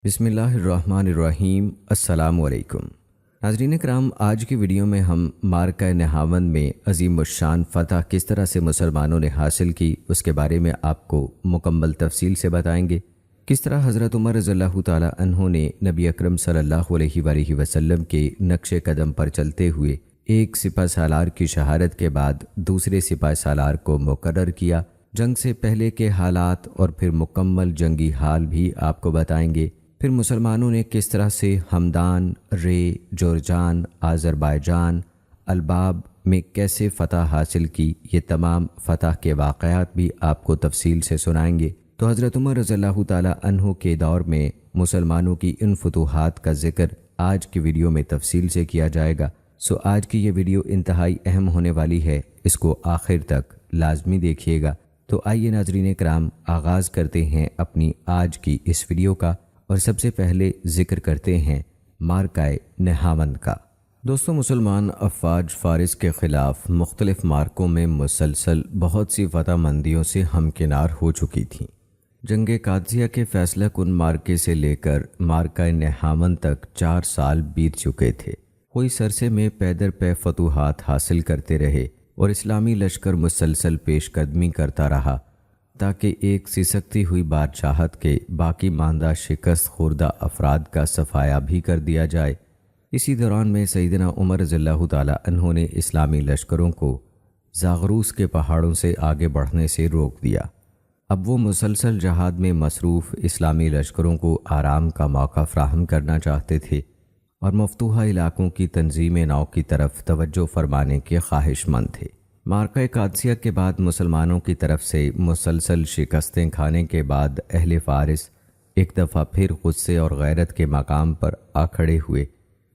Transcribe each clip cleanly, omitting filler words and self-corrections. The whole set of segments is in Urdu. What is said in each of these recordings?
بسم اللہ الرحمن الرحیم۔ السلام علیکم ناظرین کرام، آج کی ویڈیو میں ہم معرکہ نہاوند میں عظیم الشان فتح کس طرح سے مسلمانوں نے حاصل کی اس کے بارے میں آپ کو مکمل تفصیل سے بتائیں گے۔ کس طرح حضرت عمر رضی اللہ تعالی عنہ نے نبی اکرم صلی اللہ علیہ وآلہ وسلم کے نقش قدم پر چلتے ہوئے ایک سپہ سالار کی شہادت کے بعد دوسرے سپہ سالار کو مقرر کیا۔ جنگ سے پہلے کے حالات اور پھر مکمل جنگی حال بھی آپ کو بتائیں گے۔ پھر مسلمانوں نے کس طرح سے ہمدان، رے، جورجان، آذربائیجان، الباب میں کیسے فتح حاصل کی، یہ تمام فتح کے واقعات بھی آپ کو تفصیل سے سنائیں گے۔ تو حضرت عمر رضی اللہ تعالی عنہ کے دور میں مسلمانوں کی ان فتوحات کا ذکر آج کی ویڈیو میں تفصیل سے کیا جائے گا۔ آج کی یہ ویڈیو انتہائی اہم ہونے والی ہے، اس کو آخر تک لازمی دیکھیے گا۔ تو آئیے ناظرین کرام، آغاز کرتے ہیں اپنی آج کی اس ویڈیو کا، اور سب سے پہلے ذکر کرتے ہیں معرکہ نہاوند کا۔ دوستو، مسلمان افواج فارس کے خلاف مختلف معرکوں میں مسلسل بہت سی فتح مندیوں سے ہمکنار ہو چکی تھیں۔ جنگ قادسیہ کے فیصلہ کن معرکے سے لے کر معرکہ نہاوند تک 4 سال بیت چکے تھے۔ کوئی سرسے میں پے در پے فتوحات حاصل کرتے رہے اور اسلامی لشکر مسلسل پیش قدمی کرتا رہا تاکہ ایک سسکتی ہوئی بادشاہت کے باقی ماندہ شکست خوردہ افراد کا صفایا بھی کر دیا جائے۔ اسی دوران میں سیدنا عمر رضی اللہ تعالی عنہ نے اسلامی لشکروں کو زاغروس کے پہاڑوں سے آگے بڑھنے سے روک دیا۔ اب وہ مسلسل جہاد میں مصروف اسلامی لشکروں کو آرام کا موقع فراہم کرنا چاہتے تھے اور مفتوحہ علاقوں کی تنظیم نو کی طرف توجہ فرمانے کے خواہش مند تھے۔ معرکہ قادسیہ کے بعد مسلمانوں کی طرف سے مسلسل شکستیں کھانے کے بعد اہل فارس ایک دفعہ پھر غصے اور غیرت کے مقام پر آ کھڑے ہوئے،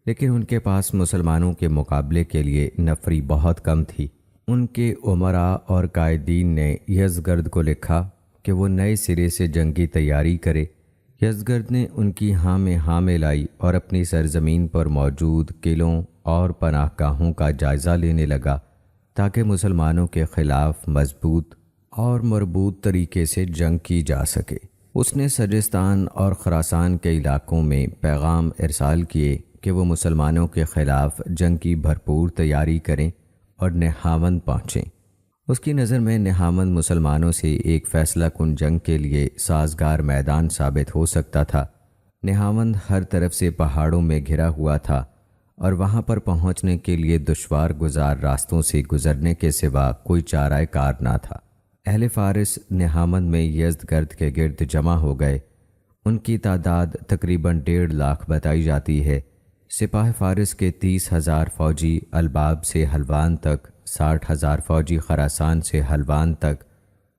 لیکن ان کے پاس مسلمانوں کے مقابلے کے لیے نفری بہت کم تھی۔ ان کے امراء اور قائدین نے یزدگرد کو لکھا کہ وہ نئے سرے سے جنگی تیاری کرے۔ یزدگرد نے ان کی ہاں میں ہاں ملائی اور اپنی سرزمین پر موجود قلعوں اور پناہ گاہوں کا جائزہ لینے لگا تاکہ مسلمانوں کے خلاف مضبوط اور مربوط طریقے سے جنگ کی جا سکے۔ اس نے سجستان اور خراسان کے علاقوں میں پیغام ارسال کیے کہ وہ مسلمانوں کے خلاف جنگ کی بھرپور تیاری کریں اور نہاوند پہنچیں۔ اس کی نظر میں نہاوند مسلمانوں سے ایک فیصلہ کن جنگ کے لیے سازگار میدان ثابت ہو سکتا تھا۔ نہاوند ہر طرف سے پہاڑوں میں گھرا ہوا تھا اور وہاں پر پہنچنے کے لیے دشوار گزار راستوں سے گزرنے کے سوا کوئی چارہ کار نہ تھا۔ اہل فارس نہاوند میں یزدگرد کے گرد جمع ہو گئے۔ ان کی تعداد تقریباً 1.5 لاکھ بتائی جاتی ہے۔ سپاہ فارس کے 30,000 فوجی الباب سے حلوان تک، 60,000 فوجی خراسان سے حلوان تک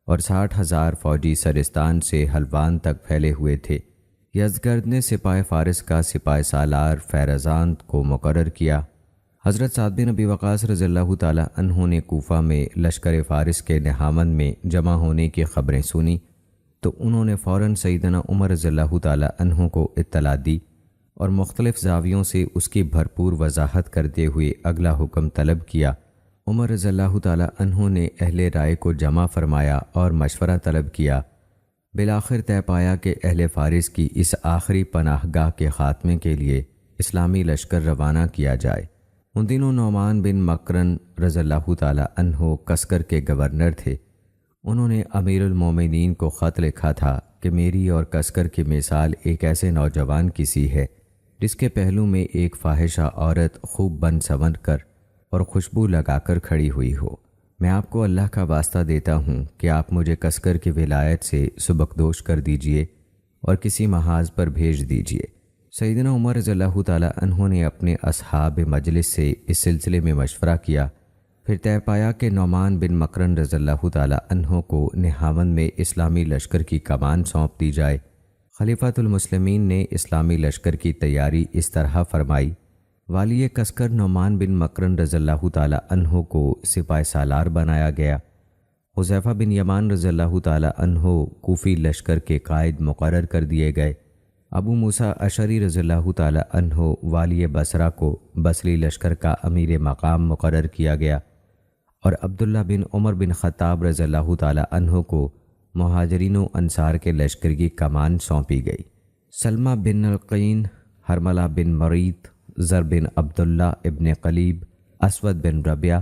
اور 60,000 فوجی سرستان سے حلوان تک پھیلے ہوئے تھے۔ یزدگرد نے سپاہ فارس کا سپہ سالار فیرزاند کو مقرر کیا۔ حضرت سعد بن ابی وقاص رضی اللہ تعالی عنہ نے کوفہ میں لشکر فارس کے نہاوند میں جمع ہونے کی خبریں سنی تو انہوں نے فوراً سیدنا عمر رضی اللہ تعالی عنہ کو اطلاع دی اور مختلف زاویوں سے اس کی بھرپور وضاحت کرتے ہوئے اگلا حکم طلب کیا۔ عمر رضی اللہ تعالی عنہ نے اہل رائے کو جمع فرمایا اور مشورہ طلب کیا۔ بالآخر طے پایا کہ اہل فارس کی اس آخری پناہ گاہ کے خاتمے کے لیے اسلامی لشکر روانہ کیا جائے۔ ان دنوں نعمان بن مکرن رضی اللہ تعالی عنہ کسکر کے گورنر تھے۔ انہوں نے امیر المومنین کو خط لکھا تھا کہ میری اور کسکر کی مثال ایک ایسے نوجوان کی سی ہے جس کے پہلو میں ایک فاحشہ عورت خوب بن سنور کر اور خوشبو لگا کر کھڑی ہوئی ہو۔ میں آپ کو اللہ کا واسطہ دیتا ہوں کہ آپ مجھے کسکر کی ولایت سے سبکدوش کر دیجئے اور کسی محاذ پر بھیج دیجئے۔ سیدنا عمر رضی اللہ تعالی عنہ نے اپنے اصحاب مجلس سے اس سلسلے میں مشورہ کیا، پھر طے پایا کہ نعمان بن مکرن رضی اللہ تعالی عنہ کو نہاوند میں اسلامی لشکر کی کمان سونپ دی جائے۔ خلیفۃ المسلمین نے اسلامی لشکر کی تیاری اس طرح فرمائی۔ والی کسکر نعمان بن مکرن رضی اللہ تعالی عنہ کو سپہ سالار بنایا گیا۔ حذیفہ بن یمان رضی اللہ تعالی عنہ کوفی لشکر کے قائد مقرر کر دیے گئے۔ ابو موسیٰ اشعری رضی اللہ تعالی عنہ والی بصرہ کو بصری لشکر کا امیر مقام مقرر کیا گیا اور عبداللہ بن عمر بن خطاب رضی اللہ تعالی عنہ کو مہاجرین و انصار کے لشکر کی کمان سونپی گئی۔ سلمہ بن القین، حرملہ بن مریت، زر بن عبداللہ ابن قلیب، اسود بن ربیہ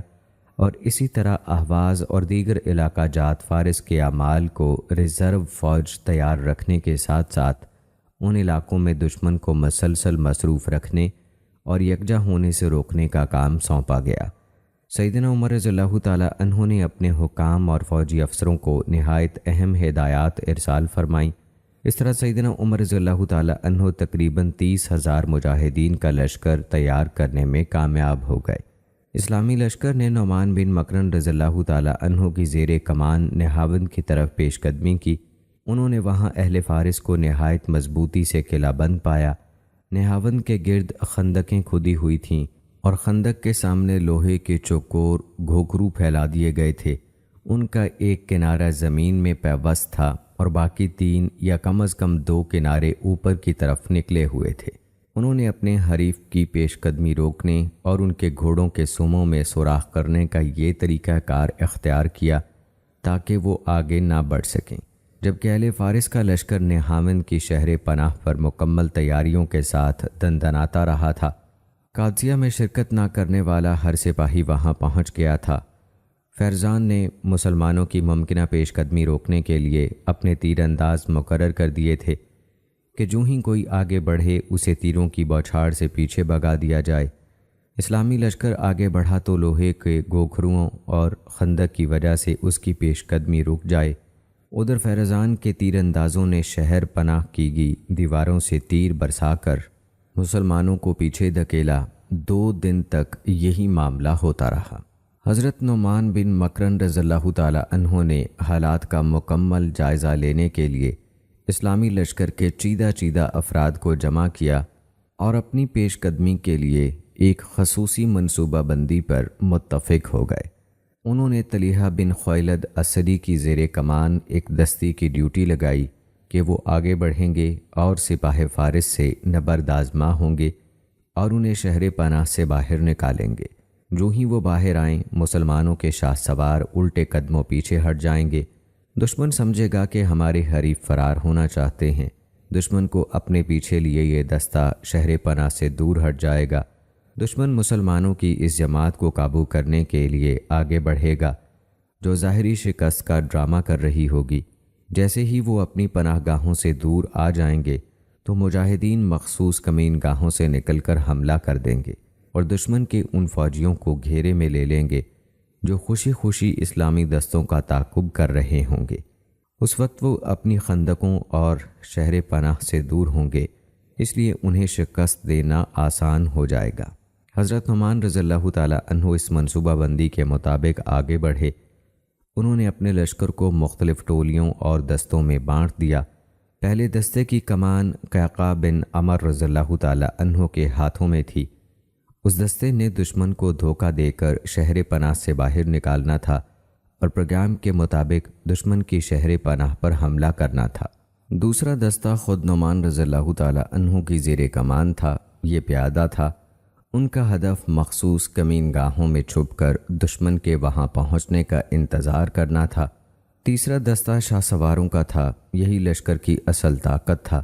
اور اسی طرح اہواز اور دیگر علاقہ جات فارس کے اعمال کو ریزرو فوج تیار رکھنے کے ساتھ ساتھ ان علاقوں میں دشمن کو مسلسل مصروف رکھنے اور یکجا ہونے سے روکنے کا کام سونپا گیا۔ سیدنا عمر رضی اللہ تعالیٰ عنہ نے اپنے حکام اور فوجی افسروں کو نہایت اہم ہدایات ارسال فرمائیں۔ اس طرح سیدنا عمر رضی اللہ تعالیٰ عنہ تقریباً 30,000 مجاہدین کا لشکر تیار کرنے میں کامیاب ہو گئے۔ اسلامی لشکر نے نعمان بن مکرن رضی اللہ تعالیٰ عنہ کی زیر کمان نہاوند کی طرف پیش قدمی کی۔ انہوں نے وہاں اہل فارس کو نہایت مضبوطی سے قلعہ بند پایا۔ نہاوند کے گرد خندقیں کھودی ہوئی تھیں اور خندق کے سامنے لوہے کے چوکور گھوکھرو پھیلا دیے گئے تھے۔ ان کا ایک کنارہ زمین میں پیوست تھا اور باقی 3 یا کم از کم 2 کنارے اوپر کی طرف نکلے ہوئے تھے۔ انہوں نے اپنے حریف کی پیش قدمی روکنے اور ان کے گھوڑوں کے سموں میں سوراخ کرنے کا یہ طریقہ کار اختیار کیا تاکہ وہ آگے نہ بڑھ سکیں، جبکہ اہل فارس کا لشکر نہاوند کی شہر پناہ پر مکمل تیاریوں کے ساتھ دندناتا رہا تھا۔ قادسیہ میں شرکت نہ کرنے والا ہر سپاہی وہاں پہنچ گیا تھا۔ فیرزان نے مسلمانوں کی ممکنہ پیش قدمی روکنے کے لیے اپنے تیر انداز مقرر کر دیے تھے کہ جو ہی کوئی آگے بڑھے اسے تیروں کی بوچھاڑ سے پیچھے بھگا دیا جائے۔ اسلامی لشکر آگے بڑھا تو لوہے کے گوکھروؤں اور خندق کی وجہ سے اس کی پیش قدمی رک جائے۔ ادھر فیرزان کے تیر اندازوں نے شہر پناہ کی گئی دیواروں سے تیر برسا کر مسلمانوں کو پیچھے دھکیلا۔ 2 دن تک یہی معاملہ ہوتا رہا۔ حضرت نعمان بن مکرن رضی اللہ تعالیٰ عنہ نے حالات کا مکمل جائزہ لینے کے لیے اسلامی لشکر کے چیدہ افراد کو جمع کیا اور اپنی پیش قدمی کے لیے ایک خصوصی منصوبہ بندی پر متفق ہو گئے۔ انہوں نے طلیحہ بن خویلد اسدی کی زیر کمان ایک دستی کی ڈیوٹی لگائی کہ وہ آگے بڑھیں گے اور سپاہ فارس سے نبرد آزما ہوں گے اور انہیں شہر پناہ سے باہر نکالیں گے۔ جو ہی وہ باہر آئیں مسلمانوں کے شاہ سوار الٹے قدموں پیچھے ہٹ جائیں گے۔ دشمن سمجھے گا کہ ہمارے حریف فرار ہونا چاہتے ہیں۔ دشمن کو اپنے پیچھے لیے یہ دستہ شہر پناہ سے دور ہٹ جائے گا۔ دشمن مسلمانوں کی اس جماعت کو قابو کرنے کے لیے آگے بڑھے گا جو ظاہری شکست کا ڈرامہ کر رہی ہوگی۔ جیسے ہی وہ اپنی پناہ گاہوں سے دور آ جائیں گے تو مجاہدین مخصوص کمین گاہوں سے نکل کر حملہ کر دیں گے اور دشمن کے ان فوجیوں کو گھیرے میں لے لیں گے جو خوشی خوشی اسلامی دستوں کا تعاقب کر رہے ہوں گے۔ اس وقت وہ اپنی خندقوں اور شہر پناہ سے دور ہوں گے، اس لیے انہیں شکست دینا آسان ہو جائے گا۔ حضرت نعمان رضی اللہ تعالیٰ عنہ اس منصوبہ بندی کے مطابق آگے بڑھے۔ انہوں نے اپنے لشکر کو مختلف ٹولیوں اور دستوں میں بانٹ دیا۔ پہلے دستے کی کمان قعقاع بن عمر رضی اللہ تعالیٰ عنہ کے ہاتھوں میں تھی۔ اس دستے نے دشمن کو دھوکہ دے کر شہر پناہ سے باہر نکالنا تھا اور پروگرام کے مطابق دشمن کی شہر پناہ پر حملہ کرنا تھا۔ دوسرا دستہ خود نعمان رضی اللہ تعالیٰ عنہ کی زیر کمان تھا۔ یہ پیادہ تھا۔ ان کا ہدف مخصوص کمین گاہوں میں چھپ کر دشمن کے وہاں پہنچنے کا انتظار کرنا تھا۔ تیسرا دستہ شاہ سواروں کا تھا۔ یہی لشکر کی اصل طاقت تھا۔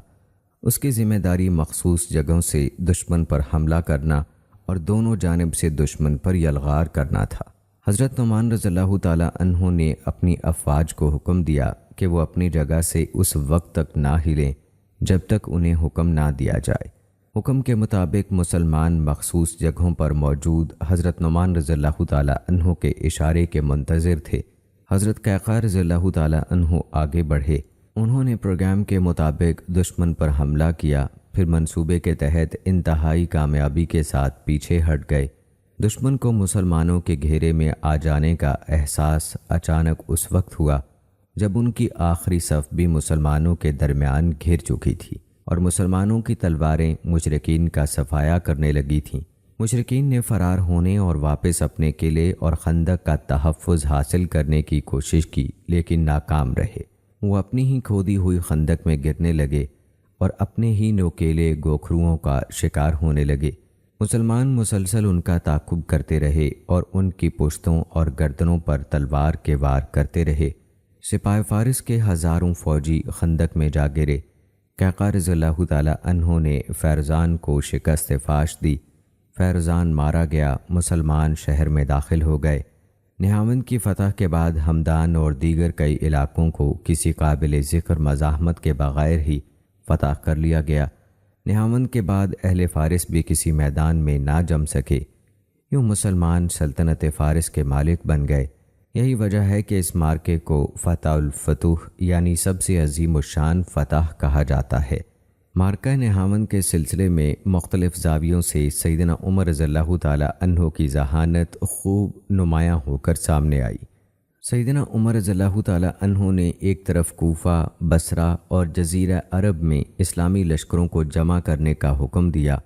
اس کی ذمہ داری مخصوص جگہوں سے دشمن پر حملہ کرنا اور دونوں جانب سے دشمن پر یلغار کرنا تھا۔ حضرت نعمان رضی اللہ تعالیٰ عنہ نے اپنی افواج کو حکم دیا کہ وہ اپنی جگہ سے اس وقت تک نہ ہلیں جب تک انہیں حکم نہ دیا جائے۔ حکم کے مطابق مسلمان مخصوص جگہوں پر موجود حضرت نعمان رضی اللہ تعالیٰ عنہ کے اشارے کے منتظر تھے۔ حضرت قعقاع رضی اللہ تعالیٰ عنہ آگے بڑھے۔ انہوں نے پروگرام کے مطابق دشمن پر حملہ کیا، پھر منصوبے کے تحت انتہائی کامیابی کے ساتھ پیچھے ہٹ گئے۔ دشمن کو مسلمانوں کے گھیرے میں آ جانے کا احساس اچانک اس وقت ہوا جب ان کی آخری صف بھی مسلمانوں کے درمیان گھر چکی تھی اور مسلمانوں کی تلواریں مشرکین کا صفایا کرنے لگی تھیں۔ مشرکین نے فرار ہونے اور واپس اپنے قلعے اور خندق کا تحفظ حاصل کرنے کی کوشش کی، لیکن ناکام رہے۔ وہ اپنی ہی کھودی ہوئی خندق میں گرنے لگے اور اپنے ہی نوکیلے گوکھروؤں کا شکار ہونے لگے۔ مسلمان مسلسل ان کا تعاقب کرتے رہے اور ان کی پشتوں اور گردنوں پر تلوار کے وار کرتے رہے۔ سپاہ فارس کے ہزاروں فوجی خندق میں جا گرے۔ قعقاع رضی اللہ تعالی عنہ نے فیروزان کو شکست فاش دی۔ فیروزان مارا گیا، مسلمان شہر میں داخل ہو گئے۔ نہاوند کی فتح کے بعد ہمدان اور دیگر کئی علاقوں کو کسی قابل ذکر مزاحمت کے بغیر ہی فتح کر لیا گیا۔ نہاوند کے بعد اہل فارس بھی کسی میدان میں نہ جم سکے، یوں مسلمان سلطنت فارس کے مالک بن گئے۔ یہی وجہ ہے کہ اس مارکے کو فتح الفتوح یعنی سب سے عظیم الشان فتح کہا جاتا ہے۔ مارکہ نہاوند کے سلسلے میں مختلف زاویوں سے سیدنا عمر رضی اللہ تعالی عنہ کی ذہانت خوب نمایاں ہو کر سامنے آئی۔ سیدنا عمر رضی اللہ تعالی عنہ نے ایک طرف کوفہ، بصرہ اور جزیرہ عرب میں اسلامی لشکروں کو جمع کرنے کا حکم دیا،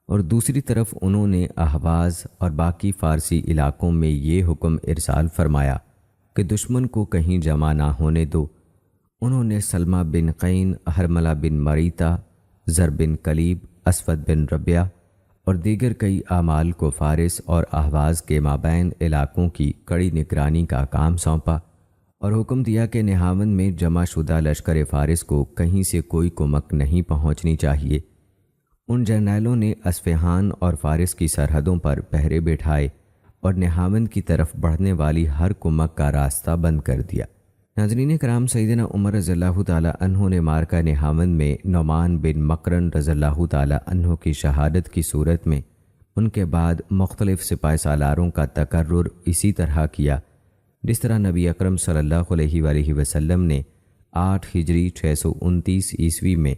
اور دوسری طرف انہوں نے اہواز اور باقی فارسی علاقوں میں یہ حکم ارسال فرمایا کہ دشمن کو کہیں جمع نہ ہونے دو۔ انہوں نے سلمہ بن قین، حرملہ بن مریتا، زر بن کلیب، اسود بن ربیہ اور دیگر کئی اعمال کو فارس اور اہواز کے مابین علاقوں کی کڑی نگرانی کا کام سونپا، اور حکم دیا کہ نہاوند میں جمع شدہ لشکر فارس کو کہیں سے کوئی کمک نہیں پہنچنی چاہیے۔ ان جرنیلوں نے اصفہان اور فارس کی سرحدوں پر پہرے بٹھائے اور نہاوند کی طرف بڑھنے والی ہر کمک کا راستہ بند کر دیا۔ ناظرین کرام، سیدنا عمر رضی اللہ تعالی عنہ نے مارکہ نہاوند میں نعمان بن مقرن رضی اللہ تعالی عنہ کی شہادت کی صورت میں ان کے بعد مختلف سپہ سالاروں کا تقرر اسی طرح کیا، جس طرح نبی اکرم صلی اللہ علیہ وآلہ وسلم نے 8 ہجری 629 عیسوی میں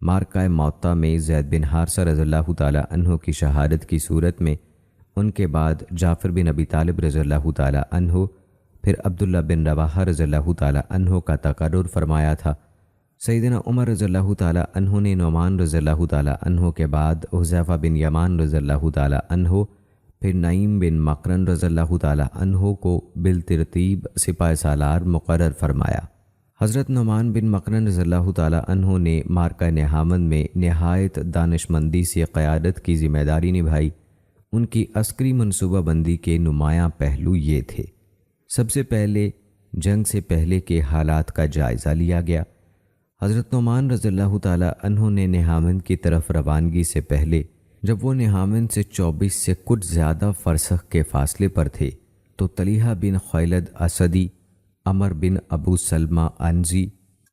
مارکہ موطا میں زید بن حارثہ رضی اللہ تعالی عنہ کی شہادت کی صورت میں ان کے بعد جعفر بن ابی طالب رضی اللہ تعالی عنہ، پھر عبداللہ بن رواحہ رضی اللہ تعالی عنہ کا تقرر فرمایا تھا۔ سیدنا عمر رضی اللہ تعالی عنہ نے نعمان رضی اللہ تعالی عنہ کے بعد حذیفہ بن یمان رضی اللہ تعالی عنہ، پھر نعیم بن مقرن رضی اللہ تعالی عنہ کو بالترتیب سپہ سالار مقرر فرمایا۔ حضرت نعمان بن مقرن رضی اللہ تعالی عنہ نے مارکہ نہاوند میں نہایت دانشمندی سے قیادت کی ذمہ داری نبھائی۔ ان کی عسکری منصوبہ بندی کے نمایاں پہلو یہ تھے: سب سے پہلے جنگ سے پہلے کے حالات کا جائزہ لیا گیا۔ حضرت نعمان رضی اللہ تعالی عنہ نے نہاوند کی طرف روانگی سے پہلے، جب وہ نہاوند سے 24 سے کچھ زیادہ فرسخ کے فاصلے پر تھے، تو طلیحہ بن خیلد اسدی، عمر بن ابو سلمہ عنزی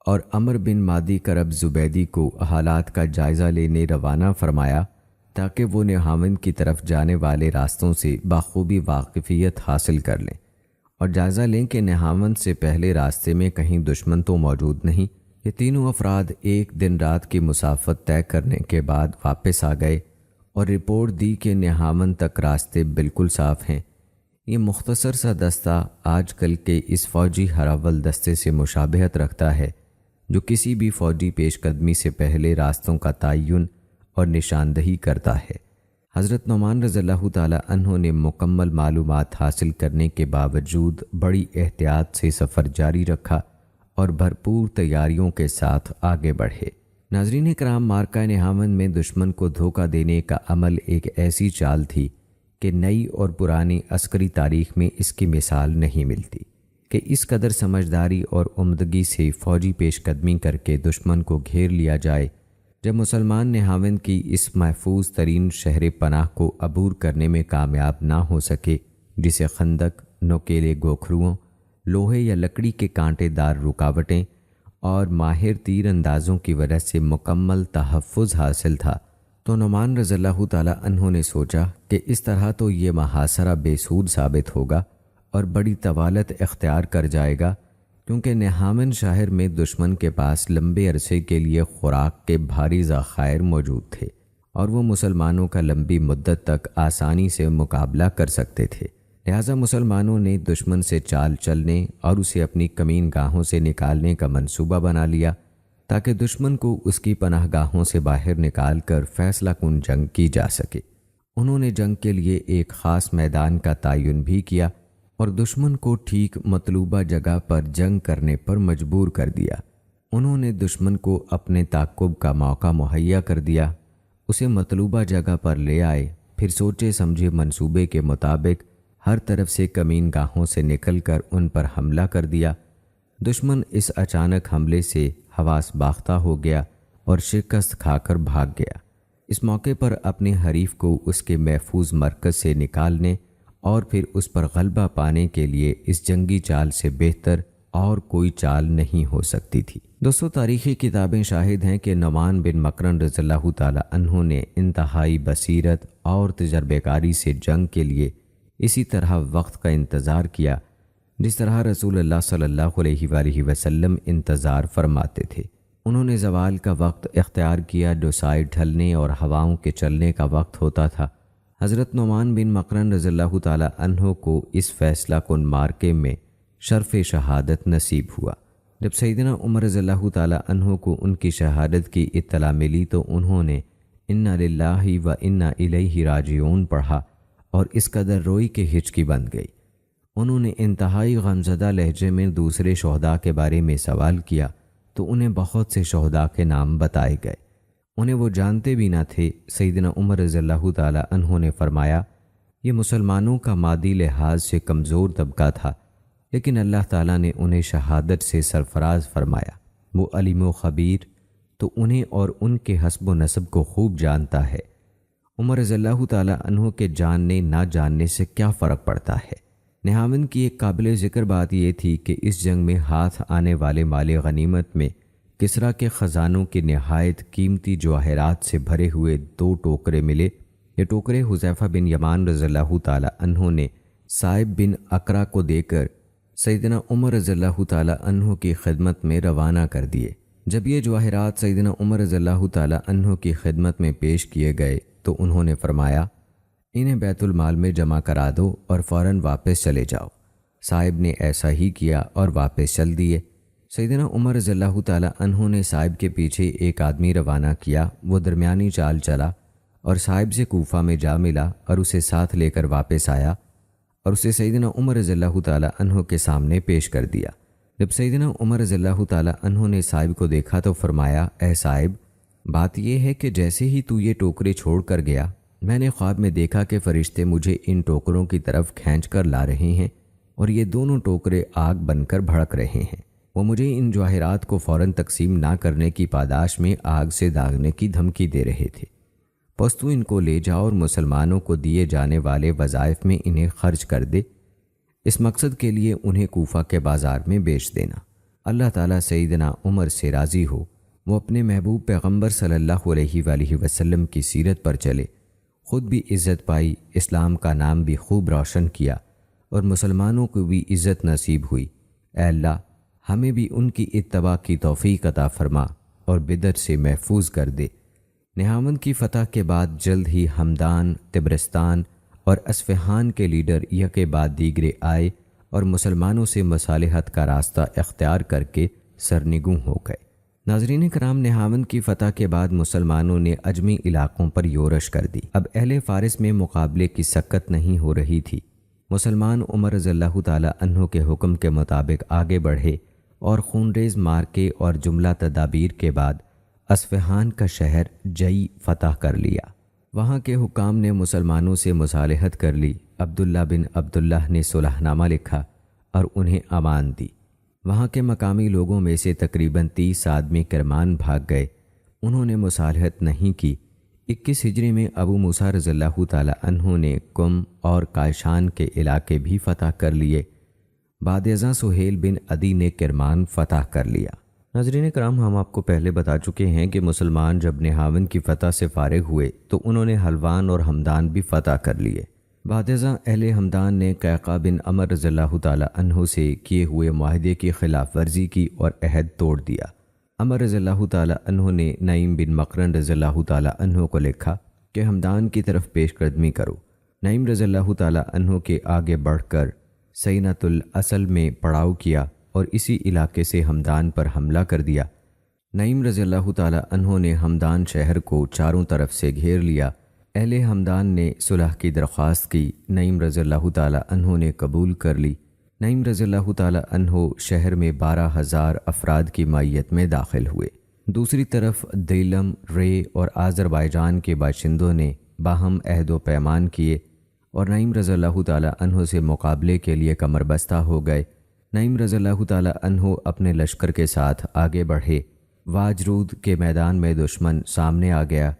اور عمر بن مادی کرب زبیدی کو حالات کا جائزہ لینے روانہ فرمایا تاکہ وہ نہاوند کی طرف جانے والے راستوں سے بخوبی واقفیت حاصل کر لیں اور جائزہ لیں کہ نہاوند سے پہلے راستے میں کہیں دشمن تو موجود نہیں۔ یہ تینوں افراد ایک دن رات کی مسافت طے کرنے کے بعد واپس آ گئے اور رپورٹ دی کہ نہاوند تک راستے بالکل صاف ہیں۔ یہ مختصر سا دستہ آج کل کے اس فوجی ہراول دستے سے مشابہت رکھتا ہے جو کسی بھی فوجی پیش قدمی سے پہلے راستوں کا تعین اور نشاندہی کرتا ہے۔ حضرت نعمان رضی اللہ تعالی عنہ نے مکمل معلومات حاصل کرنے کے باوجود بڑی احتیاط سے سفر جاری رکھا اور بھرپور تیاریوں کے ساتھ آگے بڑھے۔ ناظرین کرام، مارکہ نہاوند میں دشمن کو دھوکہ دینے کا عمل ایک ایسی چال تھی کہ نئی اور پرانی عسکری تاریخ میں اس کی مثال نہیں ملتی کہ اس قدر سمجھداری اور عمدگی سے فوجی پیش قدمی کر کے دشمن کو گھیر لیا جائے۔ جب مسلمان نہاوند کی اس محفوظ ترین شہر پناہ کو عبور کرنے میں کامیاب نہ ہو سکے، جسے خندق، نوکیلے گوکھروؤں، لوہے یا لکڑی کے کانٹے دار رکاوٹیں اور ماہر تیر اندازوں کی وجہ سے مکمل تحفظ حاصل تھا، تو نعمان رضی اللہ تعالی عنہ نے سوچا کہ اس طرح تو یہ محاصرہ بے سود ثابت ہوگا اور بڑی طوالت اختیار کر جائے گا، کیونکہ نہاوند شہر میں دشمن کے پاس لمبے عرصے کے لیے خوراک کے بھاری ذخائر موجود تھے اور وہ مسلمانوں کا لمبی مدت تک آسانی سے مقابلہ کر سکتے تھے۔ لہٰذا مسلمانوں نے دشمن سے چال چلنے اور اسے اپنی کمین گاہوں سے نکالنے کا منصوبہ بنا لیا تاکہ دشمن کو اس کی پناہ گاہوں سے باہر نکال کر فیصلہ کن جنگ کی جا سکے۔ انہوں نے جنگ کے لیے ایک خاص میدان کا تعین بھی کیا اور دشمن کو ٹھیک مطلوبہ جگہ پر جنگ کرنے پر مجبور کر دیا۔ انہوں نے دشمن کو اپنے تعاقب کا موقع مہیا کر دیا، اسے مطلوبہ جگہ پر لے آئے، پھر سوچے سمجھے منصوبے کے مطابق ہر طرف سے کمین گاہوں سے نکل کر ان پر حملہ کر دیا۔ دشمن اس اچانک حملے سے حواس باختہ ہو گیا اور شکست کھا کر بھاگ گیا۔ اس موقع پر اپنے حریف کو اس کے محفوظ مرکز سے نکالنے اور پھر اس پر غلبہ پانے کے لیے اس جنگی چال سے بہتر اور کوئی چال نہیں ہو سکتی تھی۔ دوستو، تاریخی کتابیں شاہد ہیں کہ نعمان بن مکرن رضی اللہ تعالی عنہ نے انتہائی بصیرت اور تجربے کاری سے جنگ کے لیے اسی طرح وقت کا انتظار کیا جس طرح رسول اللہ صلی اللہ علیہ وآلہ وسلم انتظار فرماتے تھے۔ انہوں نے زوال کا وقت اختیار کیا جو سائے ڈھلنے اور ہواؤں کے چلنے کا وقت ہوتا تھا۔ حضرت نعمان بن مکرن رضی اللہ تعالی عنہ کو اس فیصلہ کن مارکے میں شرف شہادت نصیب ہوا۔ جب سیدنا عمر رضی اللہ تعالی عنہ کو ان کی شہادت کی اطلاع ملی تو انہوں نے انا للہ و انا الیہ راجعون پڑھا اور اس قدر روئی کہ ہچکی بند گئی۔ انہوں نے انتہائی غمزدہ لہجے میں دوسرے شہداء کے بارے میں سوال کیا تو انہیں بہت سے شہداء کے نام بتائے گئے۔ انہیں وہ جانتے بھی نہ تھے۔ سیدنا عمر رضی اللہ تعالی عنہ نے فرمایا، یہ مسلمانوں کا مادی لحاظ سے کمزور طبقہ تھا، لیکن اللہ تعالیٰ نے انہیں شہادت سے سرفراز فرمایا۔ وہ علیم و خبیر تو انہیں اور ان کے حسب و نسب کو خوب جانتا ہے۔ عمر رضی اللہ تعالی عنہ کے جاننے نہ جاننے سے کیا فرق پڑتا ہے؟ نہاون کی ایک قابل ذکر بات یہ تھی کہ اس جنگ میں ہاتھ آنے والے مال غنیمت میں کسریٰ کے خزانوں کے نہایت قیمتی جواہرات سے بھرے ہوئے 2 ٹوکرے ملے۔ یہ ٹوکرے حذیفہ بن یمان رضی اللہ تعالی عنہ نے صائب بن اقرع کو دے کر سیدنا عمر رضی اللہ تعالی عنہ کی خدمت میں روانہ کر دیے۔ جب یہ جواہرات سیدنا عمر رضی اللہ تعالی عنہ کی خدمت میں پیش کیے گئے تو انہوں نے فرمایا، انہیں بیت المال میں جمع کرا دو اور فوراً واپس چلے جاؤ۔ صاحب نے ایسا ہی کیا اور واپس چل دیے۔ سیدنا عمر رضی اللہ تعالی عنہ نے صاحب کے پیچھے ایک آدمی روانہ کیا۔ وہ درمیانی چال چلا اور صاحب سے کوفہ میں جا ملا اور اسے ساتھ لے کر واپس آیا اور اسے سیدنا عمر رضی اللہ تعالی عنہ کے سامنے پیش کر دیا۔ جب سیدنا عمر رضی اللہ تعالی عنہ نے صاحب کو دیکھا تو فرمایا، اے صاحب، بات یہ ہے کہ جیسے ہی تو یہ ٹوکرے چھوڑ کر گیا، میں نے خواب میں دیکھا کہ فرشتے مجھے ان ٹوکروں کی طرف کھینچ کر لا رہے ہیں اور یہ دونوں ٹوکرے آگ بن کر بھڑک رہے ہیں۔ وہ مجھے ان جواہرات کو فوراً تقسیم نہ کرنے کی پاداش میں آگ سے داغنے کی دھمکی دے رہے تھے۔ پس تو ان کو لے جاؤ اور مسلمانوں کو دیے جانے والے وظائف میں انہیں خرچ کر دے۔ اس مقصد کے لیے انہیں کوفہ کے بازار میں بیچ دینا۔ اللہ تعالیٰ سیدنا عمر سے راضی ہو، وہ اپنے محبوب پیغمبر صلی اللہ علیہ وآلہ وسلم کی سیرت پر چلے، خود بھی عزت پائی، اسلام کا نام بھی خوب روشن کیا اور مسلمانوں کو بھی عزت نصیب ہوئی۔ اے اللہ، ہمیں بھی ان کی اتباع کی توفیق عطا فرما اور بدعت سے محفوظ کر دے۔ نہاون کی فتح کے بعد جلد ہی ہمدان، طبرستان اور اصفہان کے لیڈر یکے بعد دیگرے آئے اور مسلمانوں سے مصالحت کا راستہ اختیار کر کے سرنگوں ہو گئے۔ ناظرین کرام، نہاون کی فتح کے بعد مسلمانوں نے عجمی علاقوں پر یورش کر دی۔ اب اہل فارس میں مقابلے کی سکت نہیں ہو رہی تھی۔ مسلمان عمر رضی اللہ تعالی عنہ کے حکم کے مطابق آگے بڑھے اور خونریز مارکے اور جملہ تدابیر کے بعد اصفہان کا شہر جئی فتح کر لیا۔ وہاں کے حکام نے مسلمانوں سے مصالحت کر لی۔ عبداللہ بن عبداللہ نے صلح نامہ لکھا اور انہیں امان دی۔ وہاں کے مقامی لوگوں میں سے تقریباً 30 آدمی کرمان بھاگ گئے۔ انہوں نے مصالحت نہیں کی۔ 21 ہجری میں ابو موسیٰ رضی اللہ تعالی عنہ نے کم اور کاشان کے علاقے بھی فتح کر لیے۔ بعد ازاں سہیل بن عدی نے کرمان فتح کر لیا۔ ناظرین کرام، ہم آپ کو پہلے بتا چکے ہیں کہ مسلمان جب نہاون کی فتح سے فارغ ہوئے تو انہوں نے حلوان اور ہمدان بھی فتح کر لیے۔ بعد ازاں اہل ہمدان نے قیقع بن عمر رضی اللہ تعالی عنہ سے کیے ہوئے معاہدے کی خلاف ورزی کی اور عہد توڑ دیا۔ عمر رضی اللہ تعالی عنہ نے نعیم بن مقرن رضی اللہ تعالی عنہ کو لکھا کہ ہمدان کی طرف پیش قدمی کرو۔ نعیم رضی اللہ تعالی عنہ کے آگے بڑھ کر سینۃ الاصل میں پڑاؤ کیا اور اسی علاقے سے ہمدان پر حملہ کر دیا۔ نعیم رضی اللہ تعالی عنہ نے ہمدان شہر کو چاروں طرف سے گھیر لیا۔ اہل ہمدان نے صلح کی درخواست کی۔ نعیم رضی اللہ تعالی عنہ نے قبول کر لی۔ نعیم رضی اللہ تعالی عنہ شہر میں 12,000 افراد کی معیت میں داخل ہوئے۔ دوسری طرف دیلم، رے اور آذربائیجان کے باشندوں نے باہم عہد و پیمان کیے اور نعیم رضی اللہ تعالی عنہ سے مقابلے کے لیے کمر بستہ ہو گئے۔ نعیم رضی اللہ تعالی عنہ اپنے لشکر کے ساتھ آگے بڑھے واجرود کے میدان میں دشمن سامنے آ گیا۔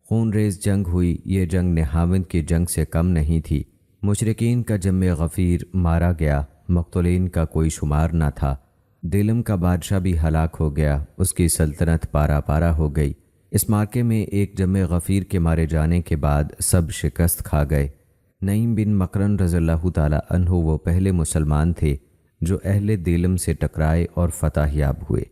خون ریز جنگ ہوئی۔ یہ جنگ نہاوند کی جنگ سے کم نہیں تھی۔ مشرکین کا جم غفیر مارا گیا، مقتولین کا کوئی شمار نہ تھا۔ دیلم کا بادشاہ بھی ہلاک ہو گیا، اس کی سلطنت پارا پارا ہو گئی۔ اس مارکے میں ایک جم غفیر کے مارے جانے کے بعد سب شکست کھا گئے۔ نعیم بن مقرن رضی اللہ تعالی عنہ وہ پہلے مسلمان تھے جو اہل دیلم سے ٹکرائے اور فتح یاب ہوئے۔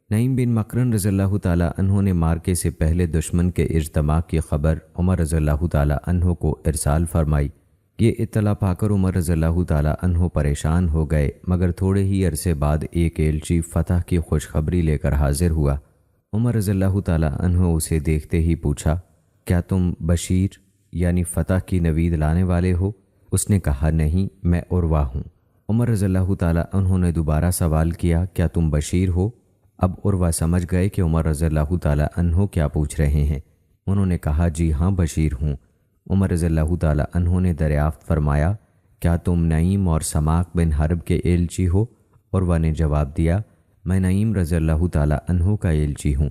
نعیم بن مقرن رضی اللہ تعالی عنہ نے مارکے سے پہلے دشمن کے اجتماع کی خبر عمر رضی اللہ تعالی عنہ کو ارسال فرمائی۔ یہ اطلاع پا کر عمر رضی اللہ تعالی عنہ پریشان ہو گئے، مگر تھوڑے ہی عرصے بعد ایک ایلچی فتح کی خوشخبری لے کر حاضر ہوا۔ عمر رضی اللہ تعالی عنہ اسے دیکھتے ہی پوچھا، کیا تم بشیر یعنی فتح کی نوید لانے والے ہو؟ اس نے کہا، نہیں، میں عروہ ہوں۔ عمر رضی اللہ تعالی عنہ نے دوبارہ سوال کیا، کیا تم بشیر ہو؟ اب عروہ سمجھ گئے کہ عمر رضی اللہ تعالی عنہ کیا پوچھ رہے ہیں۔ انہوں نے کہا، جی ہاں بشیر ہوں۔ عمر رضی اللہ تعالی عنہ نے دریافت فرمایا، کیا تم نعیم اور سماک بن حرب کے ایلچی ہو؟ عروہ نے جواب دیا، میں نعیم رضی اللہ تعالی عنہ کا ایلچی ہوں۔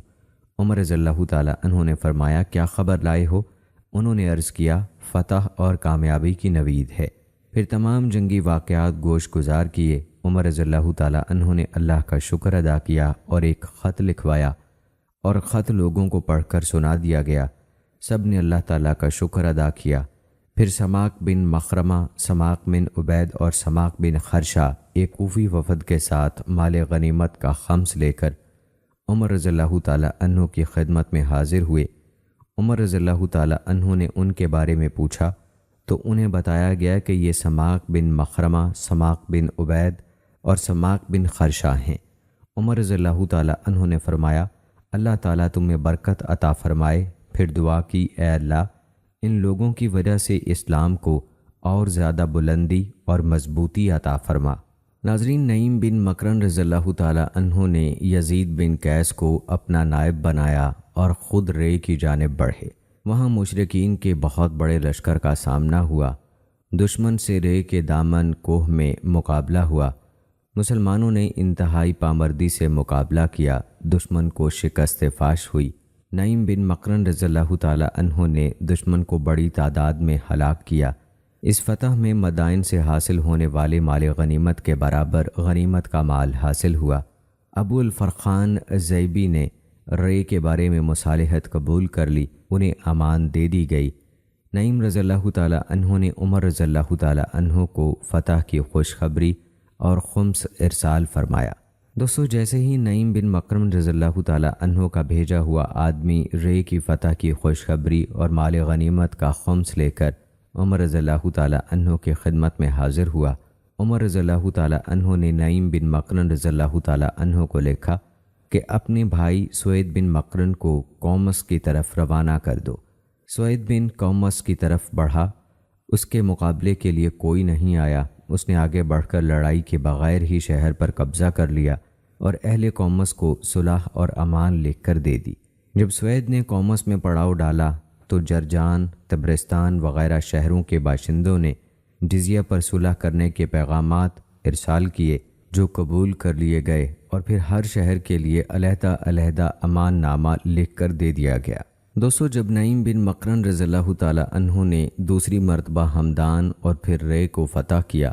عمر رضی اللہ تعالی عنہ نے فرمایا، کیا خبر لائے ہو؟ انہوں نے عرض کیا، فتح اور کامیابی کی نوید ہے۔ پھر تمام جنگی واقعات گوش گزار کیے۔ عمر رضی اللہ تعالی عنہ نے اللہ کا شکر ادا کیا اور ایک خط لکھوایا، اور خط لوگوں کو پڑھ کر سنا دیا گیا۔ سب نے اللہ تعالیٰ کا شکر ادا کیا۔ پھر سماک بن مخرمہ، سماک بن عبید اور سماک بن خرشہ ایک کوفی وفد کے ساتھ مال غنیمت کا خمس لے کر عمر رضی اللہ تعالی عنہ کی خدمت میں حاضر ہوئے۔ عمر رضی اللہ تعالی عنہ نے ان کے بارے میں پوچھا تو انہیں بتایا گیا کہ یہ سماک بن مخرمہ، سماک بن عبید اور سماک بن خرشہ ہیں۔ عمر رضی اللہ تعالی عنہ نے فرمایا، اللہ تعالیٰ تمہیں برکت عطا فرمائے۔ پھر دعا کی، اے اللہ، ان لوگوں کی وجہ سے اسلام کو اور زیادہ بلندی اور مضبوطی عطا فرما۔ ناظرین، نعیم بن مقرن رضی اللہ تعالی عنہ نے یزید بن قیس کو اپنا نائب بنایا اور خود رے کی جانب بڑھے۔ وہاں مشرکین کے بہت بڑے لشکر کا سامنا ہوا۔ دشمن سے رے کے دامن کوہ میں مقابلہ ہوا۔ مسلمانوں نے انتہائی پامردی سے مقابلہ کیا۔ دشمن کو شکست فاش ہوئی۔ نعیم بن مقرن رضی اللہ تعالی عنہ نے دشمن کو بڑی تعداد میں ہلاک کیا۔ اس فتح میں مدائن سے حاصل ہونے والے مال غنیمت کے برابر غنیمت کا مال حاصل ہوا۔ ابو الفرقان زیبی نے رے کے بارے میں مصالحت قبول کر لی، انہیں امان دے دی گئی۔ نعیم رضی اللہ تعالی عنہ نے عمر رضی اللہ تعالی عنہ کو فتح کی خوشخبری اور خمس ارسال فرمایا۔ دوستو، جیسے ہی نعیم بن مقرن رضی اللہ تعالی عنہ کا بھیجا ہوا آدمی رے کی فتح کی خوشخبری اور مال غنیمت کا خمس لے کر عمر رضی اللہ تعالی عنہ کی خدمت میں حاضر ہوا، عمر رضی اللہ تعالی عنہ نے نعیم بن مقرن رضی اللہ تعالی عنہ کو لکھا کہ اپنے بھائی سوید بن مقرن کو قومس کی طرف روانہ کر دو۔ سوید بن قومس کی طرف بڑھا، اس کے مقابلے کے لیے کوئی نہیں آیا۔ اس نے آگے بڑھ کر لڑائی کے بغیر ہی شہر پر قبضہ کر لیا اور اہل قومس کو صلح اور امان لکھ کر دے دی۔ جب سوید نے قومس میں پڑاؤ ڈالا تو جرجان، طبرستان وغیرہ شہروں کے باشندوں نے جزیہ پر صلح کرنے کے پیغامات ارسال کیے، جو قبول کر لیے گئے، اور پھر ہر شہر کے لیے علیحدہ علیحدہ امان نامہ لکھ کر دے دیا گیا۔ دوستو، جب نعیم بن مقرن رضی اللہ تعالی عنہ نے دوسری مرتبہ ہمدان اور پھر رے کو فتح کیا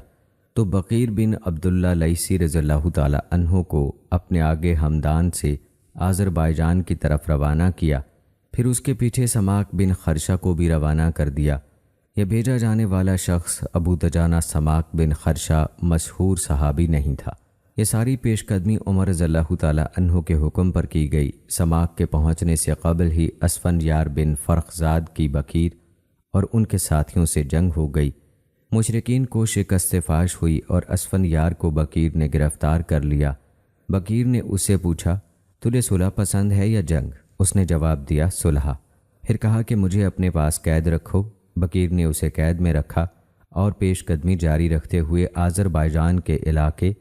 تو بقیر بن عبداللہ لیثی رضی اللہ تعالی عنہ کو اپنے آگے ہمدان سے آذربائیجان کی طرف روانہ کیا، پھر اس کے پیچھے سماک بن خرشہ کو بھی روانہ کر دیا۔ یہ بھیجا جانے والا شخص ابو دجانہ سماک بن خرشہ مشہور صحابی نہیں تھا۔ یہ ساری پیش قدمی عمر رضی اللہ تعالی عنہ کے حکم پر کی گئی۔ سماک کے پہنچنے سے قبل ہی اسفندیار بن فرخزاد کی بکیر اور ان کے ساتھیوں سے جنگ ہو گئی۔ مشرکین کو شکست فاش ہوئی اور اسفندیار کو بکیر نے گرفتار کر لیا۔ بکیر نے اس سے پوچھا، تجھے صلح پسند ہے یا جنگ؟ اس نے جواب دیا، صلح۔ پھر کہا کہ مجھے اپنے پاس قید رکھو۔ بکیر نے اسے قید میں رکھا اور پیش قدمی جاری رکھتے ہوئے آذربائیجان کے علاقے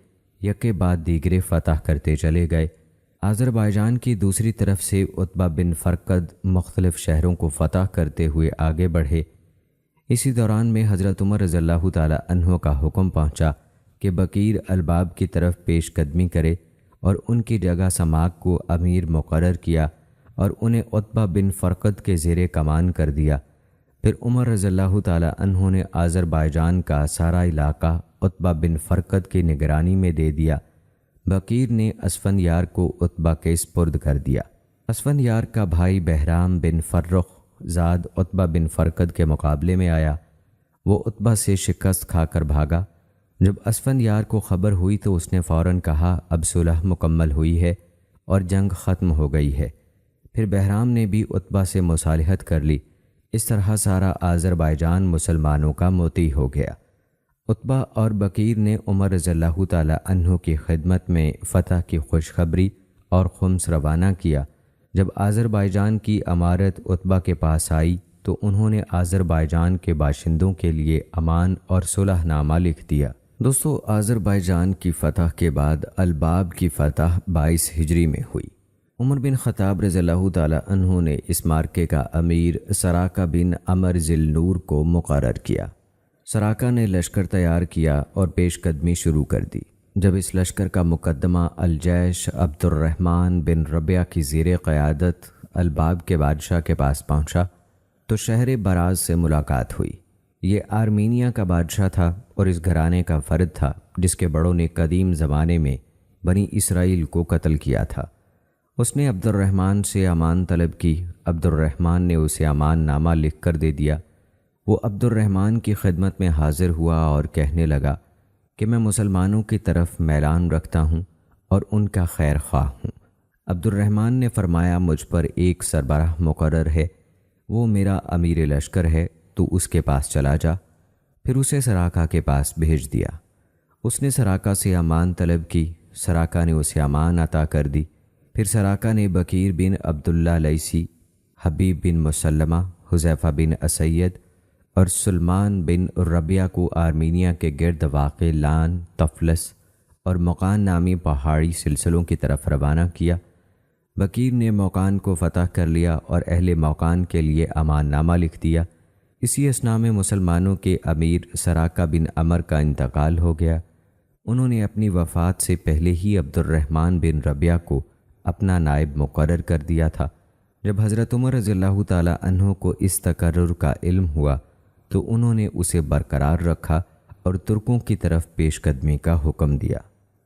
یکے بعد دیگرے فتح کرتے چلے گئے۔ آذربائیجان کی دوسری طرف سے عتبہ بن فرقد مختلف شہروں کو فتح کرتے ہوئے آگے بڑھے۔ اسی دوران میں حضرت عمر رضی اللہ تعالی عنہ کا حکم پہنچا کہ بکیر الباب کی طرف پیش قدمی کرے اور ان کی جگہ سماک کو امیر مقرر کیا اور انہیں عتبہ بن فرقد کے زیر کمان کر دیا۔ پھر عمر رضی اللہ تعالی عنہ نے آذربائیجان کا سارا علاقہ عتبہ بن فرقد کی نگرانی میں دے دیا۔ بقیر نے اسفندیار کو عتبہ کے سپرد کر دیا۔ اسفندیار کا بھائی بہرام بن فرخ زاد عتبہ بن فرقد کے مقابلے میں آیا۔ وہ عتبہ سے شکست کھا کر بھاگا۔ جب اسفندیار کو خبر ہوئی تو اس نے فوراً کہا اب صلح مکمل ہوئی ہے اور جنگ ختم ہو گئی ہے۔ پھر بہرام نے بھی عتبہ سے مصالحت کر لی۔ اس طرح سارا آذربائیجان مسلمانوں کا موتی ہو گیا۔ عتبہ اور بقیر نے عمر رضی اللہ تعالی عنہ کی خدمت میں فتح کی خوشخبری اور خمس روانہ کیا۔ جب آذربائیجان کی امارت عتبہ کے پاس آئی تو انہوں نے آذربائیجان کے باشندوں کے لیے امان اور صلح نامہ لکھ دیا۔ دوستو، آذربائیجان کی فتح کے بعد الباب کی فتح 22 ہجری میں ہوئی۔ عمر بن خطاب رضی اللہ تعالی عنہ نے اس مارکے کا امیر سراقہ بن عمر ذی النور کو مقرر کیا۔ سراقہ نے لشکر تیار کیا اور پیش قدمی شروع کر دی۔ جب اس لشکر کا مقدمہ الجیش عبد الرحمن بن ربیعہ کی زیر قیادت الباب کے بادشاہ کے پاس پہنچا تو شہر براز سے ملاقات ہوئی۔ یہ آرمینیا کا بادشاہ تھا اور اس گھرانے کا فرد تھا جس کے بڑوں نے قدیم زمانے میں بنی اسرائیل کو قتل کیا تھا۔ اس نے عبد الرحمن سے امان طلب کی۔ عبد الرحمن نے اسے امان نامہ لکھ کر دے دیا۔ وہ عبد الرحمن کی خدمت میں حاضر ہوا اور کہنے لگا کہ میں مسلمانوں کی طرف میلان رکھتا ہوں اور ان کا خیر خواہ ہوں۔ عبد الرحمن نے فرمایا مجھ پر ایک سربراہ مقرر ہے، وہ میرا امیر لشکر ہے، تو اس کے پاس چلا جا۔ پھر اسے سراقہ کے پاس بھیج دیا۔ اس نے سراقہ سے امان طلب کی۔ سراقہ نے اسے امان عطا کر دی۔ پھر سراقہ نے بکیر بن عبداللہ لیثی، حبیب بن مسلمہ، حذیفہ بن اسید اور سلمان بن ربیعہ کو آرمینیا کے گرد واقع لان، طفلس اور مقان نامی پہاڑی سلسلوں کی طرف روانہ کیا۔ بکیر نے موقان کو فتح کر لیا اور اہل موقان کے لیے امان نامہ لکھ دیا۔ اسی اثناء میں مسلمانوں کے امیر سراقہ بن عمر کا انتقال ہو گیا۔ انہوں نے اپنی وفات سے پہلے ہی عبد الرحمن بن ربیعہ کو اپنا نائب مقرر کر دیا تھا۔ جب حضرت عمر رضی اللہ تعالی عنہ کو اس تقرر کا علم ہوا تو انہوں نے اسے برقرار رکھا اور ترکوں کی طرف پیش قدمی کا حکم دیا۔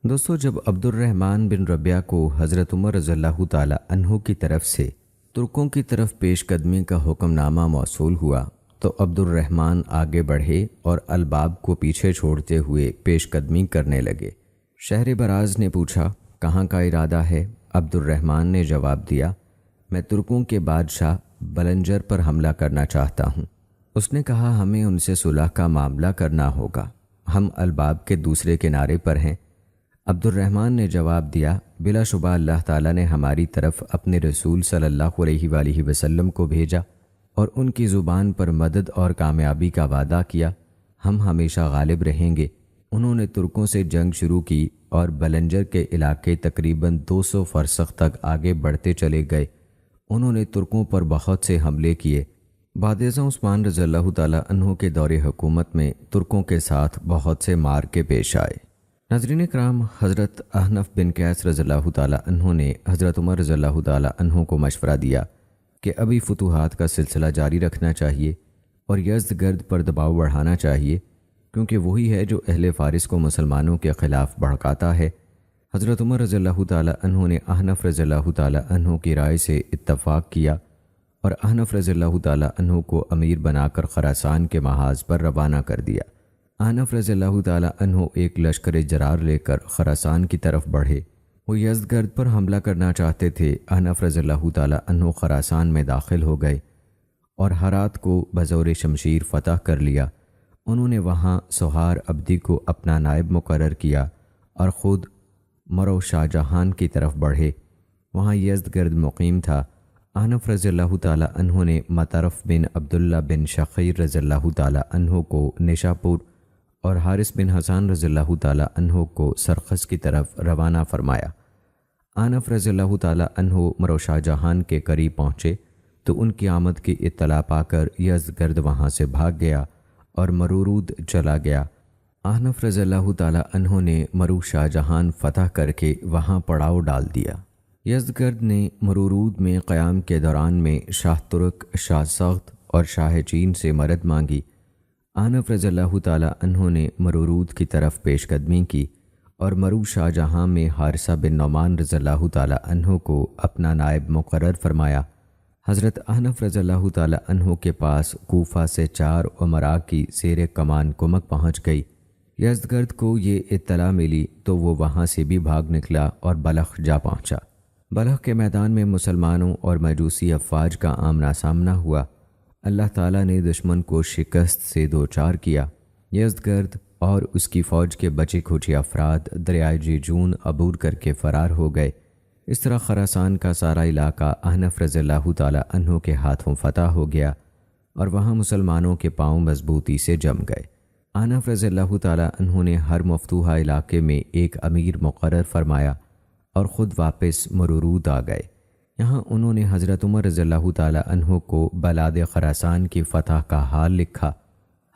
دوستو، جب عبد الرحمن بن ربیعہ کو حضرت عمر رضی اللہ تعالی عنہ کی طرف سے ترکوں کی طرف پیش قدمی کا حکم نامہ موصول ہوا تو عبد الرحمن آگے بڑھے اور الباب کو پیچھے چھوڑتے ہوئے پیش قدمی کرنے لگے۔ شہر براز نے پوچھا کہاں کا ارادہ ہے؟ عبد الرحمن نے جواب دیا میں ترکوں کے بادشاہ بلنجر پر حملہ کرنا چاہتا ہوں۔ اس نے کہا ہمیں ان سے صلح کا معاملہ کرنا ہوگا، ہم الباب کے دوسرے کنارے پر ہیں۔ عبد الرحمن نے جواب دیا بلا شبہ اللہ تعالیٰ نے ہماری طرف اپنے رسول صلی اللہ علیہ وآلہ وسلم کو بھیجا اور ان کی زبان پر مدد اور کامیابی کا وعدہ کیا، ہم ہمیشہ غالب رہیں گے۔ انہوں نے ترکوں سے جنگ شروع کی اور بلنجر کے علاقے تقریباً 200 فرسخ تک آگے بڑھتے چلے گئے۔ انہوں نے ترکوں پر بہت سے حملے کیے۔ بعد ازاں عثمان رضی اللہ تعالیٰ عنہ کے دور حکومت میں ترکوں کے ساتھ بہت سے مارکے پیش آئے۔ ناظرین کرام، حضرت احنف بن قیس رضی اللہ تعالیٰ عنہ نے حضرت عمر رضی اللہ تعالیٰ عنہ کو مشورہ دیا کہ ابھی فتوحات کا سلسلہ جاری رکھنا چاہیے اور یزد گرد پر دباؤ بڑھانا چاہیے، کیونکہ وہی ہے جو اہل فارس کو مسلمانوں کے خلاف بھڑکاتا ہے۔ حضرت عمر رضی اللہ تعالیٰ عنہ نے احنف رضی اللہ تعالیٰ عنہ کی رائے سے اتفاق کیا اور احنف رضی اللہ تعالیٰ عنہ کو امیر بنا کر خراسان کے محاذ پر روانہ کر دیا۔ احنف رضی اللہ تعالیٰ عنہ ایک لشکر جرار لے کر خراسان کی طرف بڑھے۔ وہ یزدگرد پر حملہ کرنا چاہتے تھے۔ احنف رضی اللہ تعالیٰ عنہ خراسان میں داخل ہو گئے اور ہرات کو بزور شمشیر فتح کر لیا۔ انہوں نے وہاں سہار عبدی کو اپنا نائب مقرر کیا اور خود مرو شاہ جہان کی طرف بڑھے۔ وہاں یزدگرد مقیم تھا۔ احنف رضی اللہ تعالیٰ عنہ نے مطرف بن عبداللہ بن شقیر رضی اللہ تعالیٰ عنہ کو نیشاپور اور حارث بن حسان رضی اللہ تعالیٰ عنہ کو سرخس کی طرف روانہ فرمایا۔ احنف رضی اللہ تعالیٰ عنہ مرو شاہ جہان کے قریب پہنچے تو ان کی آمد کی اطلاع پا کر یزدگرد وہاں سے بھاگ گیا اور مرورود چلا گیا۔ احنف رضی اللہ تعالیٰ عنہ نے مرو شاہ جہان فتح کر کے وہاں پڑاؤ ڈال دیا۔ یزدگرد نے مرورود میں قیام کے دوران میں شاہ ترک، شاہ سخت اور شاہ چین سے مدد مانگی۔ احنف رضی اللہ تعالیٰ عنہ نے مرورود کی طرف پیش قدمی کی اور مرو شاہ جہاں میں حارثہ بن نعمان رضی اللہ تعالیٰ عنہ کو اپنا نائب مقرر فرمایا۔ حضرت احنف رضی اللہ تعالیٰ عنہ کے پاس کوفہ سے 4 امراء کی زیر کمان کمک پہنچ گئی۔ یزدگرد کو یہ اطلاع ملی تو وہ وہاں سے بھی بھاگ نکلا اور بلخ جا پہنچا۔ بلخ کے میدان میں مسلمانوں اور مجوسی افواج کا آمنا سامنا ہوا۔ اللہ تعالیٰ نے دشمن کو شکست سے دوچار کیا۔ یزدگرد اور اس کی فوج کے بچے کھچے افراد دریائے جیجون عبور کر کے فرار ہو گئے۔ اس طرح خراسان کا سارا علاقہ احنف رضی اللہ تعالیٰ عنہ کے ہاتھوں فتح ہو گیا اور وہاں مسلمانوں کے پاؤں مضبوطی سے جم گئے۔ احنف رضی اللہ تعالیٰ عنہ نے ہر مفتوحہ علاقے میں ایک امیر مقرر فرمایا اور خود واپس مرورود آ گئے۔ یہاں انہوں نے حضرت عمر رضی اللہ تعالیٰ عنہ کو بلاد خراسان کی فتح کا حال لکھا۔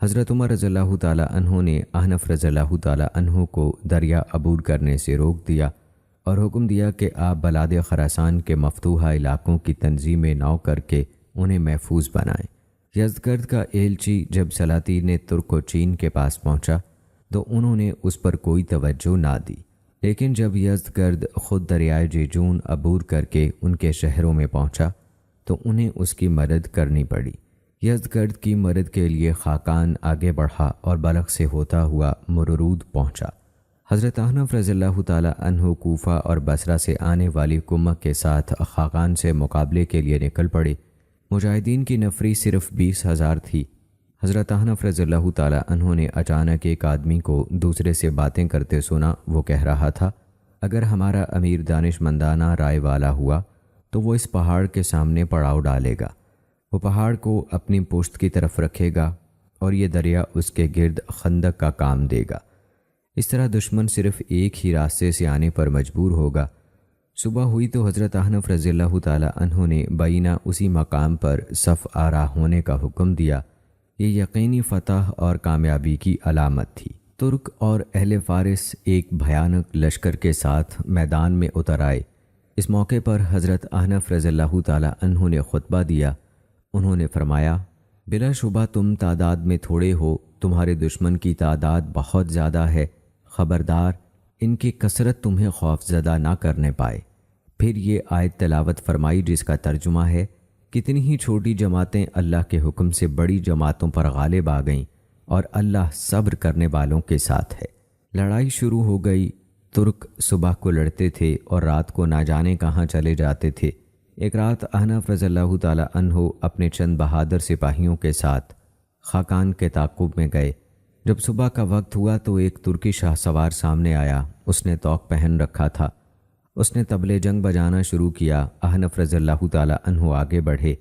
حضرت عمر رضی اللہ تعالیٰ عنہ نے احنف رضی اللہ تعالیٰ عنہ کو دریا عبور کرنے سے روک دیا اور حکم دیا کہ آپ بلاد خراسان کے مفتوحہ علاقوں کی تنظیم نو کر کے انہیں محفوظ بنائیں۔ یزدگرد کا ایلچی جب سلاطین ترک و چین کے پاس پہنچا تو انہوں نے اس پر کوئی توجہ نہ دی، لیکن جب یزدگرد خود دریائے جیجون عبور کر کے ان کے شہروں میں پہنچا تو انہیں اس کی مدد کرنی پڑی۔ یزدگرد کی مدد کے لیے خاقان آگے بڑھا اور بلخ سے ہوتا ہوا مرورود پہنچا۔ حضرت احنف رضی اللہ تعالیٰ عنہ کوفہ اور بصرہ سے آنے والی کمک کے ساتھ خاقان سے مقابلے کے لیے نکل پڑے۔ مجاہدین کی نفری صرف 20,000 تھی۔ حضرت احنف رضی اللہ تعالیٰ عنہ نے اچانک ایک آدمی کو دوسرے سے باتیں کرتے سنا۔ وہ کہہ رہا تھا، اگر ہمارا امیر دانش مندانہ رائے والا ہوا تو وہ اس پہاڑ کے سامنے پڑاؤ ڈالے گا، وہ پہاڑ کو اپنی پشت کی طرف رکھے گا اور یہ دریا اس کے گرد خندق کا کام دے گا۔ اس طرح دشمن صرف ایک ہی راستے سے آنے پر مجبور ہوگا۔ صبح ہوئی تو حضرت احنف رضی اللہ تعالیٰ عنہ نے بینہ اسی مقام پر صف آرا ہونے کا حکم دیا۔ یہ یقینی فتح اور کامیابی کی علامت تھی۔ ترک اور اہل فارس ایک بھیانک لشکر کے ساتھ میدان میں اتر آئے۔ اس موقع پر حضرت احنف رضی اللہ تعالیٰ عنہ نے خطبہ دیا۔ انہوں نے فرمایا، بلا شبہ تم تعداد میں تھوڑے ہو، تمہارے دشمن کی تعداد بہت زیادہ ہے، خبردار ان کی کثرت تمہیں خوف زدہ نہ کرنے پائے۔ پھر یہ آیت تلاوت فرمائی جس کا ترجمہ ہے، کتنی ہی چھوٹی جماعتیں اللہ کے حکم سے بڑی جماعتوں پر غالب آ گئیں اور اللہ صبر کرنے والوں کے ساتھ ہے۔ لڑائی شروع ہو گئی۔ ترک صبح کو لڑتے تھے اور رات کو نہ جانے کہاں چلے جاتے تھے۔ ایک رات احنف رضی اللہ تعالیٰ عنہ اپنے چند بہادر سپاہیوں کے ساتھ خاقان کے تعاقب میں گئے۔ جب صبح کا وقت ہوا تو ایک ترکی شاہ سوار سامنے آیا۔ اس نے توق پہن رکھا تھا۔ اس نے طبلِ جنگ بجانا شروع کیا۔ احنف رضی اللہ تعالیٰ عنہ آگے بڑھے۔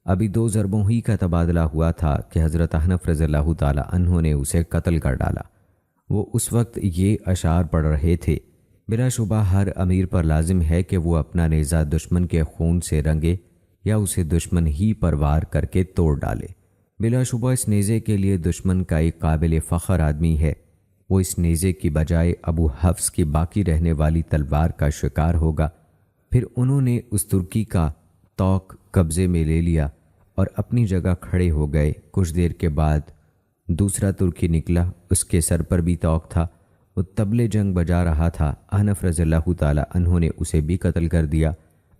ابھی 2 ضربوں ہی کا تبادلہ ہوا تھا کہ حضرت احنف رضی اللہ تعالیٰ عنہ نے اسے قتل کر ڈالا۔ وہ اس وقت یہ اشعار پڑھ رہے تھے، بلا شبہ ہر امیر پر لازم ہے کہ وہ اپنا نیزہ دشمن کے خون سے رنگے یا اسے دشمن ہی پر وار کر کے توڑ ڈالے۔ بلا شبہ اس نیزے کے لیے دشمن کا ایک قابل فخر آدمی ہے۔ وہ اس نیزے کی بجائے ابو حفص کی باقی رہنے والی تلوار کا شکار ہوگا۔ پھر انہوں نے اس ترکی کا توق قبضے میں لے لیا اور اپنی جگہ کھڑے ہو گئے۔ کچھ دیر کے بعد دوسرا ترکی نکلا، اس کے سر پر بھی توق تھا، وہ طبلِ جنگ بجا رہا تھا۔ احنف رضی اللہ تعالیٰ عنہ نے اسے بھی قتل کر دیا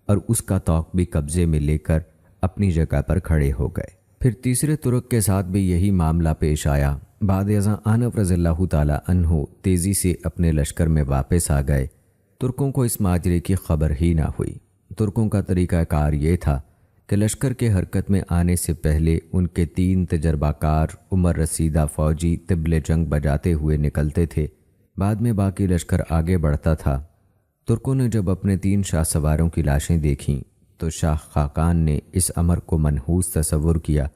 اور اس کا توق بھی قبضے میں لے کر اپنی جگہ پر کھڑے ہو گئے۔ پھر تیسرے ترک کے ساتھ بھی یہی معاملہ پیش آیا۔ بعد ازاں احنف رضی اللہ تعالیٰ عنہ تیزی سے اپنے لشکر میں واپس آ گئے۔ ترکوں کو اس ماجرے کی خبر ہی نہ ہوئی۔ ترکوں کا طریقہ کار یہ تھا کہ لشکر کے حرکت میں آنے سے پہلے ان کے 3 تجربہ کار عمر رسیدہ فوجی طبلِ جنگ بجاتے ہوئے نکلتے تھے۔ بعد میں باقی لشکر آگے بڑھتا تھا۔ ترکوں نے جب اپنے 3 شاہ سواروں کی لاشیں دیکھیں تو شاہ خاقان نے اس امر کو منحوس تصور کیا۔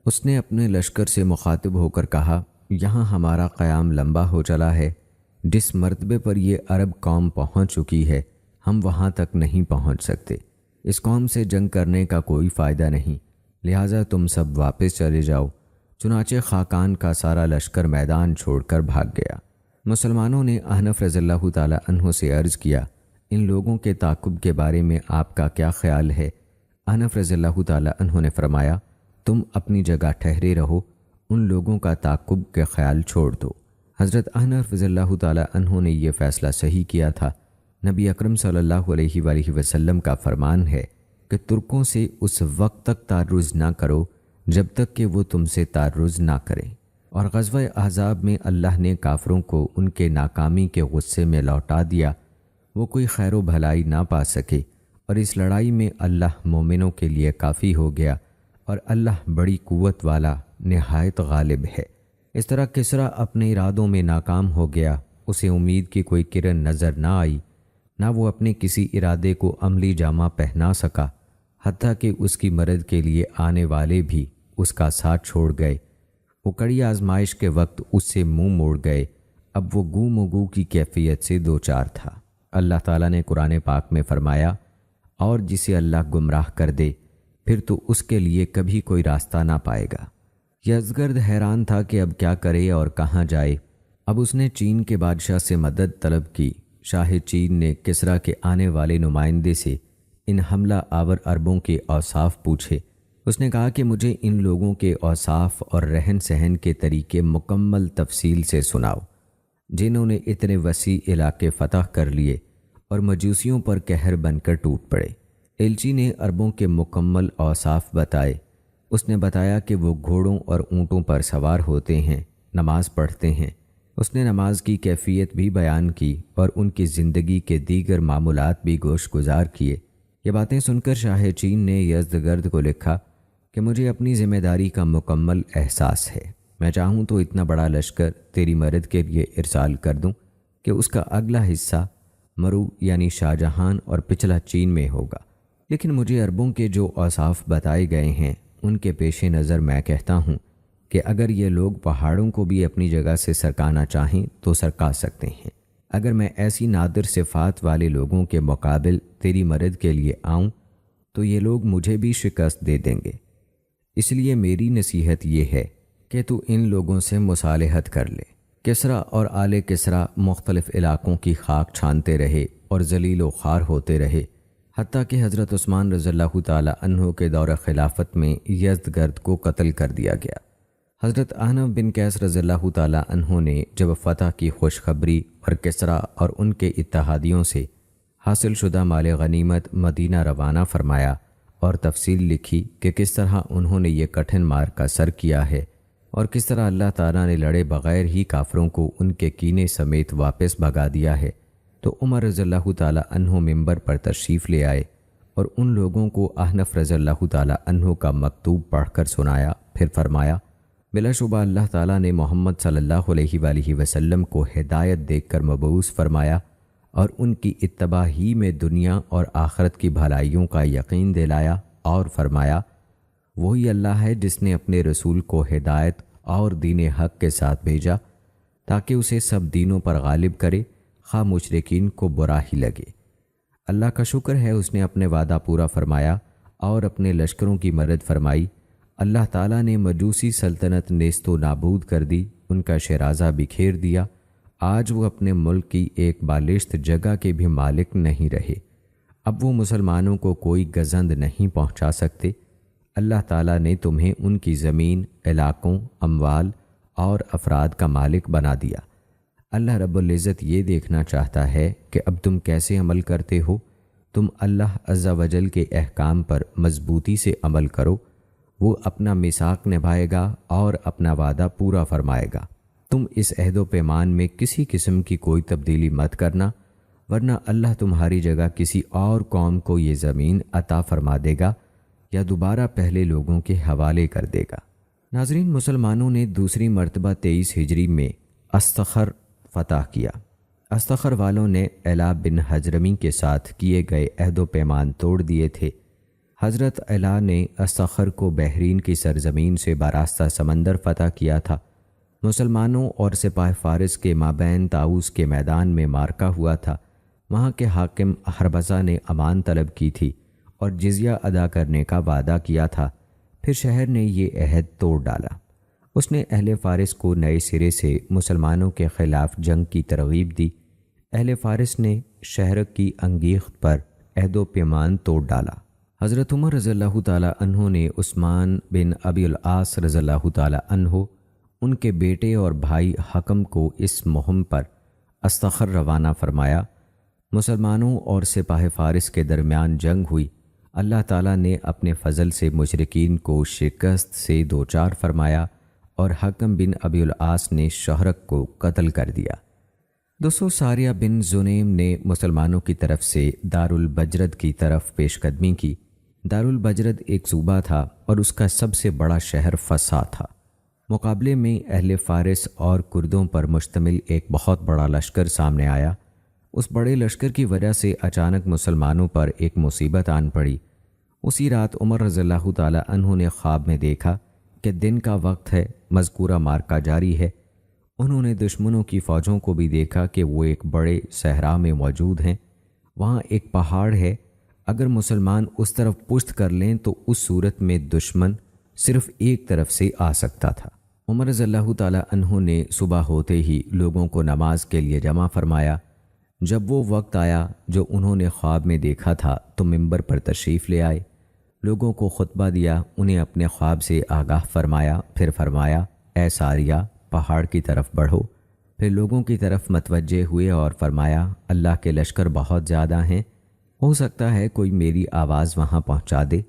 اس نے اپنے لشکر سے مخاطب ہو کر کہا، یہاں ہمارا قیام لمبا ہو چلا ہے، جس مرتبے پر یہ عرب قوم پہنچ چکی ہے ہم وہاں تک نہیں پہنچ سکتے۔ اس قوم سے جنگ کرنے کا کوئی فائدہ نہیں، لہٰذا تم سب واپس چلے جاؤ۔ چنانچہ خاقان کا سارا لشکر میدان چھوڑ کر بھاگ گیا۔ مسلمانوں نے احنف رضی اللہ تعالی عنہ سے عرض کیا، ان لوگوں کے تعاقب کے بارے میں آپ کا کیا خیال ہے؟ احنف رضی اللہ تعالی عنہ نے فرمایا، تم اپنی جگہ ٹھہرے رہو، ان لوگوں کا تعاقب کے خیال چھوڑ دو۔ حضرت احنف رضی اللہ تعالی عنہ نے یہ فیصلہ صحیح کیا تھا۔ نبی اکرم صلی اللہ علیہ وآلہ وسلم کا فرمان ہے کہ ترکوں سے اس وقت تک تعرض نہ کرو جب تک کہ وہ تم سے تعرض نہ کریں، اور غزوہ احزاب میں اللہ نے کافروں کو ان کے ناکامی کے غصے میں لوٹا دیا، وہ کوئی خیر و بھلائی نہ پا سکے، اور اس لڑائی میں اللہ مومنوں کے لیے کافی ہو گیا، اور اللہ بڑی قوت والا نہایت غالب ہے۔ اس طرح کسریٰ اپنے ارادوں میں ناکام ہو گیا، اسے امید کی کوئی کرن نظر نہ آئی، نہ وہ اپنے کسی ارادے کو عملی جامہ پہنا سکا، حتیٰ کہ اس کی مدد کے لیے آنے والے بھی اس کا ساتھ چھوڑ گئے۔ وہ کڑی آزمائش کے وقت اس سے منہ موڑ گئے، اب وہ گو مگو کی کیفیت سے دوچار تھا۔ اللہ تعالیٰ نے قرآن پاک میں فرمایا، اور جسے اللہ گمراہ کر دے پھر تو اس کے لیے کبھی کوئی راستہ نہ پائے گا۔ یزدگرد حیران تھا کہ اب کیا کرے اور کہاں جائے۔ اب اس نے چین کے بادشاہ سے مدد طلب کی۔ شاہ چین نے کسریٰ کے آنے والے نمائندے سے ان حملہ آور عربوں کے اوصاف پوچھے۔ اس نے کہا کہ مجھے ان لوگوں کے اوصاف اور رہن سہن کے طریقے مکمل تفصیل سے سناؤ، جنہوں نے اتنے وسیع علاقے فتح کر لیے اور مجوسیوں پر قہر بن کر ٹوٹ پڑے۔ ایلچی نے عربوں کے مکمل اوصاف بتائے۔ اس نے بتایا کہ وہ گھوڑوں اور اونٹوں پر سوار ہوتے ہیں، نماز پڑھتے ہیں۔ اس نے نماز کی کیفیت بھی بیان کی اور ان کی زندگی کے دیگر معمولات بھی گوش گزار کیے۔ یہ باتیں سن کر شاہ چین نے یزدگرد کو لکھا کہ مجھے اپنی ذمہ داری کا مکمل احساس ہے، میں چاہوں تو اتنا بڑا لشکر تیری مدد کے لیے ارسال کر دوں کہ اس کا اگلا حصہ مرو یعنی شاہ جہان اور پچھلا چین میں ہوگا، لیکن مجھے عربوں کے جو اوصاف بتائے گئے ہیں ان کے پیش نظر میں کہتا ہوں کہ اگر یہ لوگ پہاڑوں کو بھی اپنی جگہ سے سرکانا چاہیں تو سرکا سکتے ہیں۔ اگر میں ایسی نادر صفات والے لوگوں کے مقابل تیری مدد کے لیے آؤں تو یہ لوگ مجھے بھی شکست دے دیں گے، اس لیے میری نصیحت یہ ہے کہ تو ان لوگوں سے مصالحت کر لے۔ کسریٰ اور آل کسریٰ مختلف علاقوں کی خاک چھانتے رہے اور ذلیل و خوار ہوتے رہے، حتیٰ کہ حضرت عثمان رضی اللہ تعالی عنہ کے دور خلافت میں یزدگرد کو قتل کر دیا گیا۔ حضرت احنف بن قیس رضی اللہ تعالی عنہ نے جب فتح کی خوشخبری اور کسریٰ اور ان کے اتحادیوں سے حاصل شدہ مال غنیمت مدینہ روانہ فرمایا اور تفصیل لکھی کہ کس طرح انہوں نے یہ کٹھن معرکہ سر کیا ہے اور کس طرح اللہ تعالیٰ نے لڑے بغیر ہی کافروں کو ان کے کینے سمیت واپس بھگا دیا ہے، تو عمر رضی اللہ تعالی عنہ ممبر پر تشریف لے آئے اور ان لوگوں کو احنف رضی اللہ تعالی عنہ کا مکتوب پڑھ کر سنایا۔ پھر فرمایا، بلا شبہ اللہ تعالیٰ نے محمد صلی اللہ علیہ وآلہ وسلم کو ہدایت دے کر مبعوث فرمایا اور ان کی اتباع ہی میں دنیا اور آخرت کی بھلائیوں کا یقین دلایا، اور فرمایا، وہی اللہ ہے جس نے اپنے رسول کو ہدایت اور دین حق کے ساتھ بھیجا تاکہ اسے سب دینوں پر غالب کرے، خواہ مشرکین کو برا ہی لگے۔ اللہ کا شکر ہے اس نے اپنے وعدہ پورا فرمایا اور اپنے لشکروں کی مدد فرمائی۔ اللہ تعالیٰ نے مجوسی سلطنت نیست و نابود کر دی، ان کا شیرازہ بکھیر دیا، آج وہ اپنے ملک کی ایک بالشت جگہ کے بھی مالک نہیں رہے، اب وہ مسلمانوں کو کوئی گزند نہیں پہنچا سکتے۔ اللہ تعالیٰ نے تمہیں ان کی زمین، علاقوں، اموال اور افراد کا مالک بنا دیا۔ اللہ رب العزت یہ دیکھنا چاہتا ہے کہ اب تم کیسے عمل کرتے ہو۔ تم اللہ عز و جل کے احکام پر مضبوطی سے عمل کرو، وہ اپنا میثاق نبھائے گا اور اپنا وعدہ پورا فرمائے گا۔ تم اس عہد و پیمان میں کسی قسم کی کوئی تبدیلی مت کرنا، ورنہ اللہ تمہاری جگہ کسی اور قوم کو یہ زمین عطا فرما دے گا یا دوبارہ پہلے لوگوں کے حوالے کر دے گا۔ ناظرین، مسلمانوں نے دوسری مرتبہ 23 ہجری میں استخر فتح کیا۔ استخر والوں نے علا بن حضرمی کے ساتھ کیے گئے عہد و پیمان توڑ دیے تھے۔ حضرت علا نے استخر کو بحرین کی سرزمین سے براستہ سمندر فتح کیا تھا۔ مسلمانوں اور سپاہ فارس کے مابین طاؤس کے میدان میں معرکہ ہوا تھا۔ وہاں کے حاکم حربزہ نے امان طلب کی تھی اور جزیہ ادا کرنے کا وعدہ کیا تھا، پھر شہر نے یہ عہد توڑ ڈالا اس نے اہل فارس کو نئے سرے سے مسلمانوں کے خلاف جنگ کی ترغیب دی۔ اہل فارس نے شہر کی انگیخت پر عہد و پیمان توڑ ڈالا۔ حضرت عمر رضی اللہ تعالیٰ عنہ نے عثمان بن ابی العاص رضی اللہ تعالیٰ عنہ، ان کے بیٹے اور بھائی حکم کو اس مہم پر استخر روانہ فرمایا۔ مسلمانوں اور سپاہ فارس کے درمیان جنگ ہوئی۔ اللہ تعالیٰ نے اپنے فضل سے مشرکین کو شکست سے دوچار فرمایا اور حکم بن ابی العاص نے شہرک کو قتل کر دیا۔ دوستو، ساریہ بن زنیم نے مسلمانوں کی طرف سے دارالبجرد کی طرف پیش قدمی کی۔ دارالبجرد ایک صوبہ تھا اور اس کا سب سے بڑا شہر فسا تھا۔ مقابلے میں اہل فارس اور کردوں پر مشتمل ایک بہت بڑا لشکر سامنے آیا۔ اس بڑے لشکر کی وجہ سے اچانک مسلمانوں پر ایک مصیبت آن پڑی۔ اسی رات عمر رضی اللہ تعالیٰ عنہ نے خواب میں دیکھا کہ دن کا وقت ہے، مذکورہ مارکا جاری ہے۔ انہوں نے دشمنوں کی فوجوں کو بھی دیکھا کہ وہ ایک بڑے صحرا میں موجود ہیں۔ وہاں ایک پہاڑ ہے، اگر مسلمان اس طرف پشت کر لیں تو اس صورت میں دشمن صرف ایک طرف سے آ سکتا تھا۔ عمر رضی اللہ تعالیٰ عنہ نے صبح ہوتے ہی لوگوں کو نماز کے لیے جمع فرمایا۔ جب وہ وقت آیا جو انہوں نے خواب میں دیکھا تھا تو منبر پر تشریف لے آئے، لوگوں کو خطبہ دیا، انہیں اپنے خواب سے آگاہ فرمایا، پھر فرمایا، اے ساریہ، پہاڑ کی طرف بڑھو۔ پھر لوگوں کی طرف متوجہ ہوئے اور فرمایا، اللہ کے لشکر بہت زیادہ ہیں، ہو سکتا ہے کوئی میری آواز وہاں پہنچا دے۔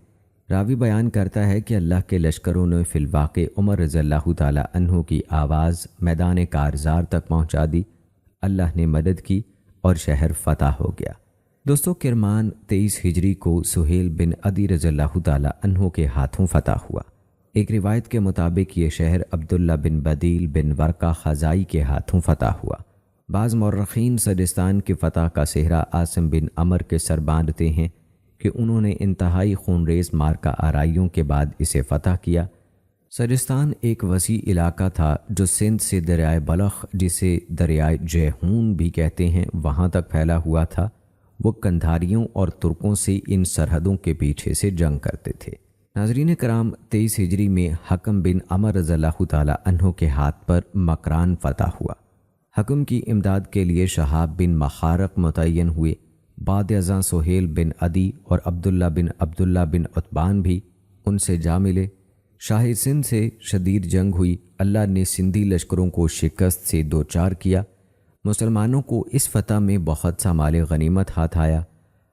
راوی بیان کرتا ہے کہ اللہ کے لشکروں نے فی الواقع عمر رضی اللہ تعالیٰ عنہ کی آواز میدان کارزار تک پہنچا دی۔ اللہ نے مدد کی اور شہر فتح ہو گیا۔ دوستو، کرمان 23 ہجری کو سہیل بن عدی رضی اللہ تعالیٰ عنہ کے ہاتھوں فتح ہوا۔ ایک روایت کے مطابق یہ شہر عبداللہ بن بدیل بن ورقہ خزائی کے ہاتھوں فتح ہوا۔ بعض مورخین سجستان کی فتح کا سہرا عاصم بن عمر کے سر باندھتے ہیں کہ انہوں نے انتہائی خونریز مارکا آرائیوں کے بعد اسے فتح کیا۔ سجستان ایک وسیع علاقہ تھا جو سندھ سے دریائے بلخ، جسے دریائے جیہون بھی کہتے ہیں، وہاں تک پھیلا ہوا تھا۔ وہ کندھاریوں اور ترکوں سے ان سرحدوں کے پیچھے سے جنگ کرتے تھے۔ ناظرین کرام، 23 ہجری میں حکم بن عمر رضی اللہ تعالیٰ عنہ کے ہاتھ پر مکران فتح ہوا۔ حکم کی امداد کے لیے شہاب بن مخارق متعین ہوئے۔ بعد ازاں سہیل بن عدی اور عبداللہ بن عتبان بھی ان سے جا ملے۔ شاہ سندھ سے شدید جنگ ہوئی۔ اللہ نے سندھی لشکروں کو شکست سے دوچار کیا۔ مسلمانوں کو اس فتح میں بہت سا مال غنیمت ہاتھ آیا۔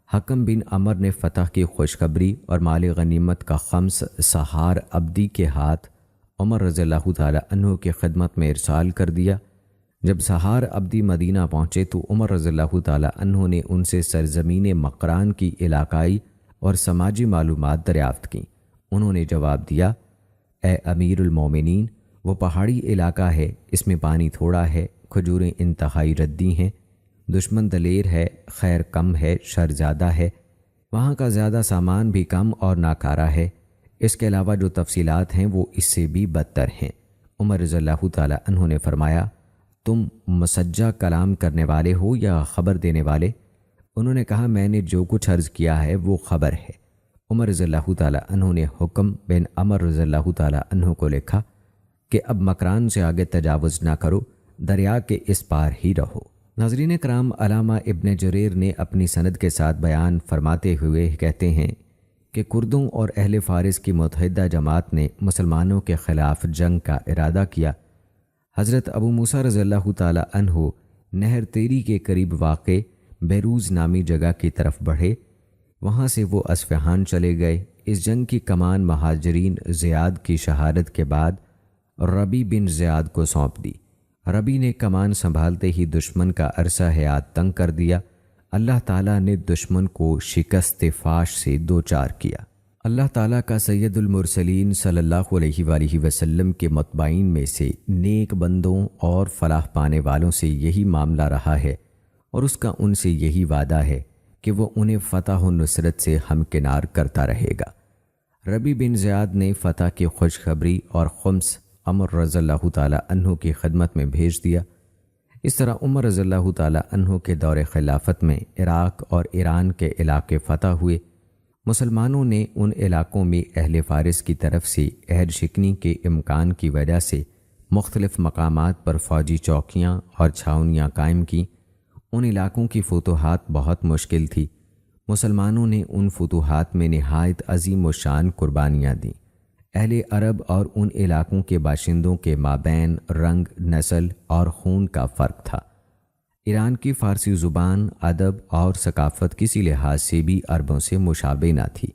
حکم بن عمر نے فتح کی خوشخبری اور مال غنیمت کا خمس سہار عبدی کے ہاتھ عمر رضی اللہ تعالیٰ عنہ کی خدمت میں ارسال کر دیا۔ جب سہار عبدی مدینہ پہنچے تو عمر رضی اللہ تعالیٰ عنہ نے ان سے سرزمین مکران کی علاقائی اور سماجی معلومات دریافت کیں۔ انہوں نے جواب دیا، اے امیر المومنین، وہ پہاڑی علاقہ ہے، اس میں پانی تھوڑا ہے، کھجوریں انتہائی ردی ہیں، دشمن دلیر ہے، خیر کم ہے، شر زیادہ ہے، وہاں کا زیادہ سامان بھی کم اور ناکارہ ہے، اس کے علاوہ جو تفصیلات ہیں وہ اس سے بھی بدتر ہیں۔ عمر رضی اللہ تعالیٰ عنہ نے فرمایا، تم مسجع کلام کرنے والے ہو یا خبر دینے والے؟ انہوں نے کہا، میں نے جو کچھ عرض کیا ہے وہ خبر ہے۔ عمر رضی اللہ تعالیٰ عنہ نے حکم بن عمر رضی اللہ تعالیٰ عنہ کو لکھا کہ اب مکران سے آگے تجاوز نہ کرو، دریا کے اس پار ہی رہو۔ ناظرین کرام، علامہ ابن جریر نے اپنی سند کے ساتھ بیان فرماتے ہوئے کہتے ہیں کہ کردوں اور اہل فارس کی متحدہ جماعت نے مسلمانوں کے خلاف جنگ کا ارادہ کیا۔ حضرت ابو موسیٰ رضی اللہ تعالیٰ عنہ نہر تیری کے قریب واقع بیروز نامی جگہ کی طرف بڑھے، وہاں سے وہ اصفہان چلے گئے۔ اس جنگ کی کمان مہاجرین زیاد کی شہادت کے بعد ربی بن زیاد کو سونپ دی۔ ربی نے کمان سنبھالتے ہی دشمن کا عرصہ حیات تنگ کر دیا۔ اللہ تعالیٰ نے دشمن کو شکست فاش سے دوچار کیا۔ اللہ تعالیٰ کا سید المرسلین صلی اللہ علیہ وآلہ وسلم کے متبعین میں سے نیک بندوں اور فلاح پانے والوں سے یہی معاملہ رہا ہے، اور اس کا ان سے یہی وعدہ ہے کہ وہ انہیں فتح و نصرت سے ہمکنار کرتا رہے گا۔ ربی بن زیاد نے فتح کی خوشخبری اور خمس عمر رضی اللہ تعالیٰ عنہ کی خدمت میں بھیج دیا۔ اس طرح عمر رضی اللہ تعالیٰ عنہ کے دور خلافت میں عراق اور ایران کے علاقے فتح ہوئے۔ مسلمانوں نے ان علاقوں میں اہل فارس کی طرف سے عہد شکنی کے امکان کی وجہ سے مختلف مقامات پر فوجی چوکیاں اور چھاؤنیاں قائم کیں۔ ان علاقوں کی فتوحات بہت مشکل تھی۔ مسلمانوں نے ان فتوحات میں نہایت عظیم و شان قربانیاں دیں۔ اہل عرب اور ان علاقوں کے باشندوں کے مابین رنگ، نسل اور خون کا فرق تھا۔ ایران کی فارسی زبان، ادب اور ثقافت کسی لحاظ سے بھی عربوں سے مشابہ نہ تھی۔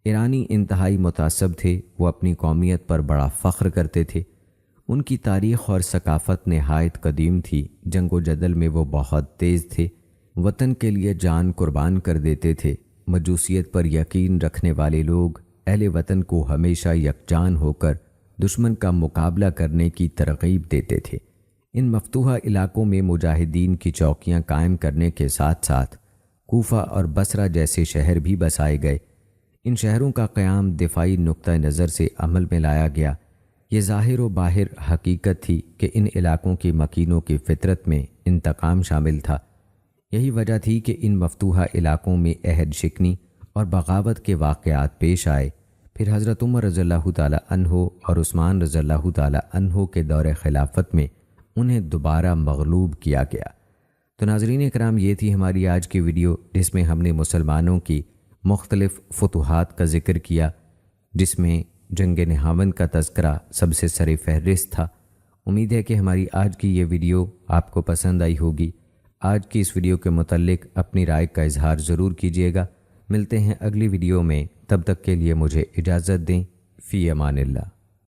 ایرانی انتہائی متعصب تھے، وہ اپنی قومیت پر بڑا فخر کرتے تھے۔ ان کی تاریخ اور ثقافت نہایت قدیم تھی۔ جنگ و جدل میں وہ بہت تیز تھے، وطن کے لیے جان قربان کر دیتے تھے۔ مجوسیت پر یقین رکھنے والے لوگ اہل وطن کو ہمیشہ یکجان ہو کر دشمن کا مقابلہ کرنے کی ترغیب دیتے تھے۔ ان مفتوحہ علاقوں میں مجاہدین کی چوکیاں قائم کرنے کے ساتھ ساتھ کوفہ اور بصرہ جیسے شہر بھی بسائے گئے۔ ان شہروں کا قیام دفاعی نقطہ نظر سے عمل میں لایا گیا۔ یہ ظاہر و باہر حقیقت تھی کہ ان علاقوں کی مکینوں کی فطرت میں انتقام شامل تھا۔ یہی وجہ تھی کہ ان مفتوحہ علاقوں میں عہد شکنی اور بغاوت کے واقعات پیش آئے۔ پھر حضرت عمر رضی اللہ تعالیٰ عنہ اور عثمان رضی اللہ تعالیٰ عنہ کے دور خلافت میں انہیں دوبارہ مغلوب کیا گیا۔ تو ناظرین اکرام، یہ تھی ہماری آج کی ویڈیو، جس میں ہم نے مسلمانوں کی مختلف فتوحات کا ذکر کیا، جس میں جنگ نہاون کا تذکرہ سب سے سر فہرست تھا۔ امید ہے کہ ہماری آج کی یہ ویڈیو آپ کو پسند آئی ہوگی۔ آج کی اس ویڈیو کے متعلق اپنی رائے کا اظہار ضرور کیجیے گا۔ ملتے ہیں اگلی ویڈیو میں، تب تک کے لیے مجھے اجازت دیں۔ فی امان اللہ۔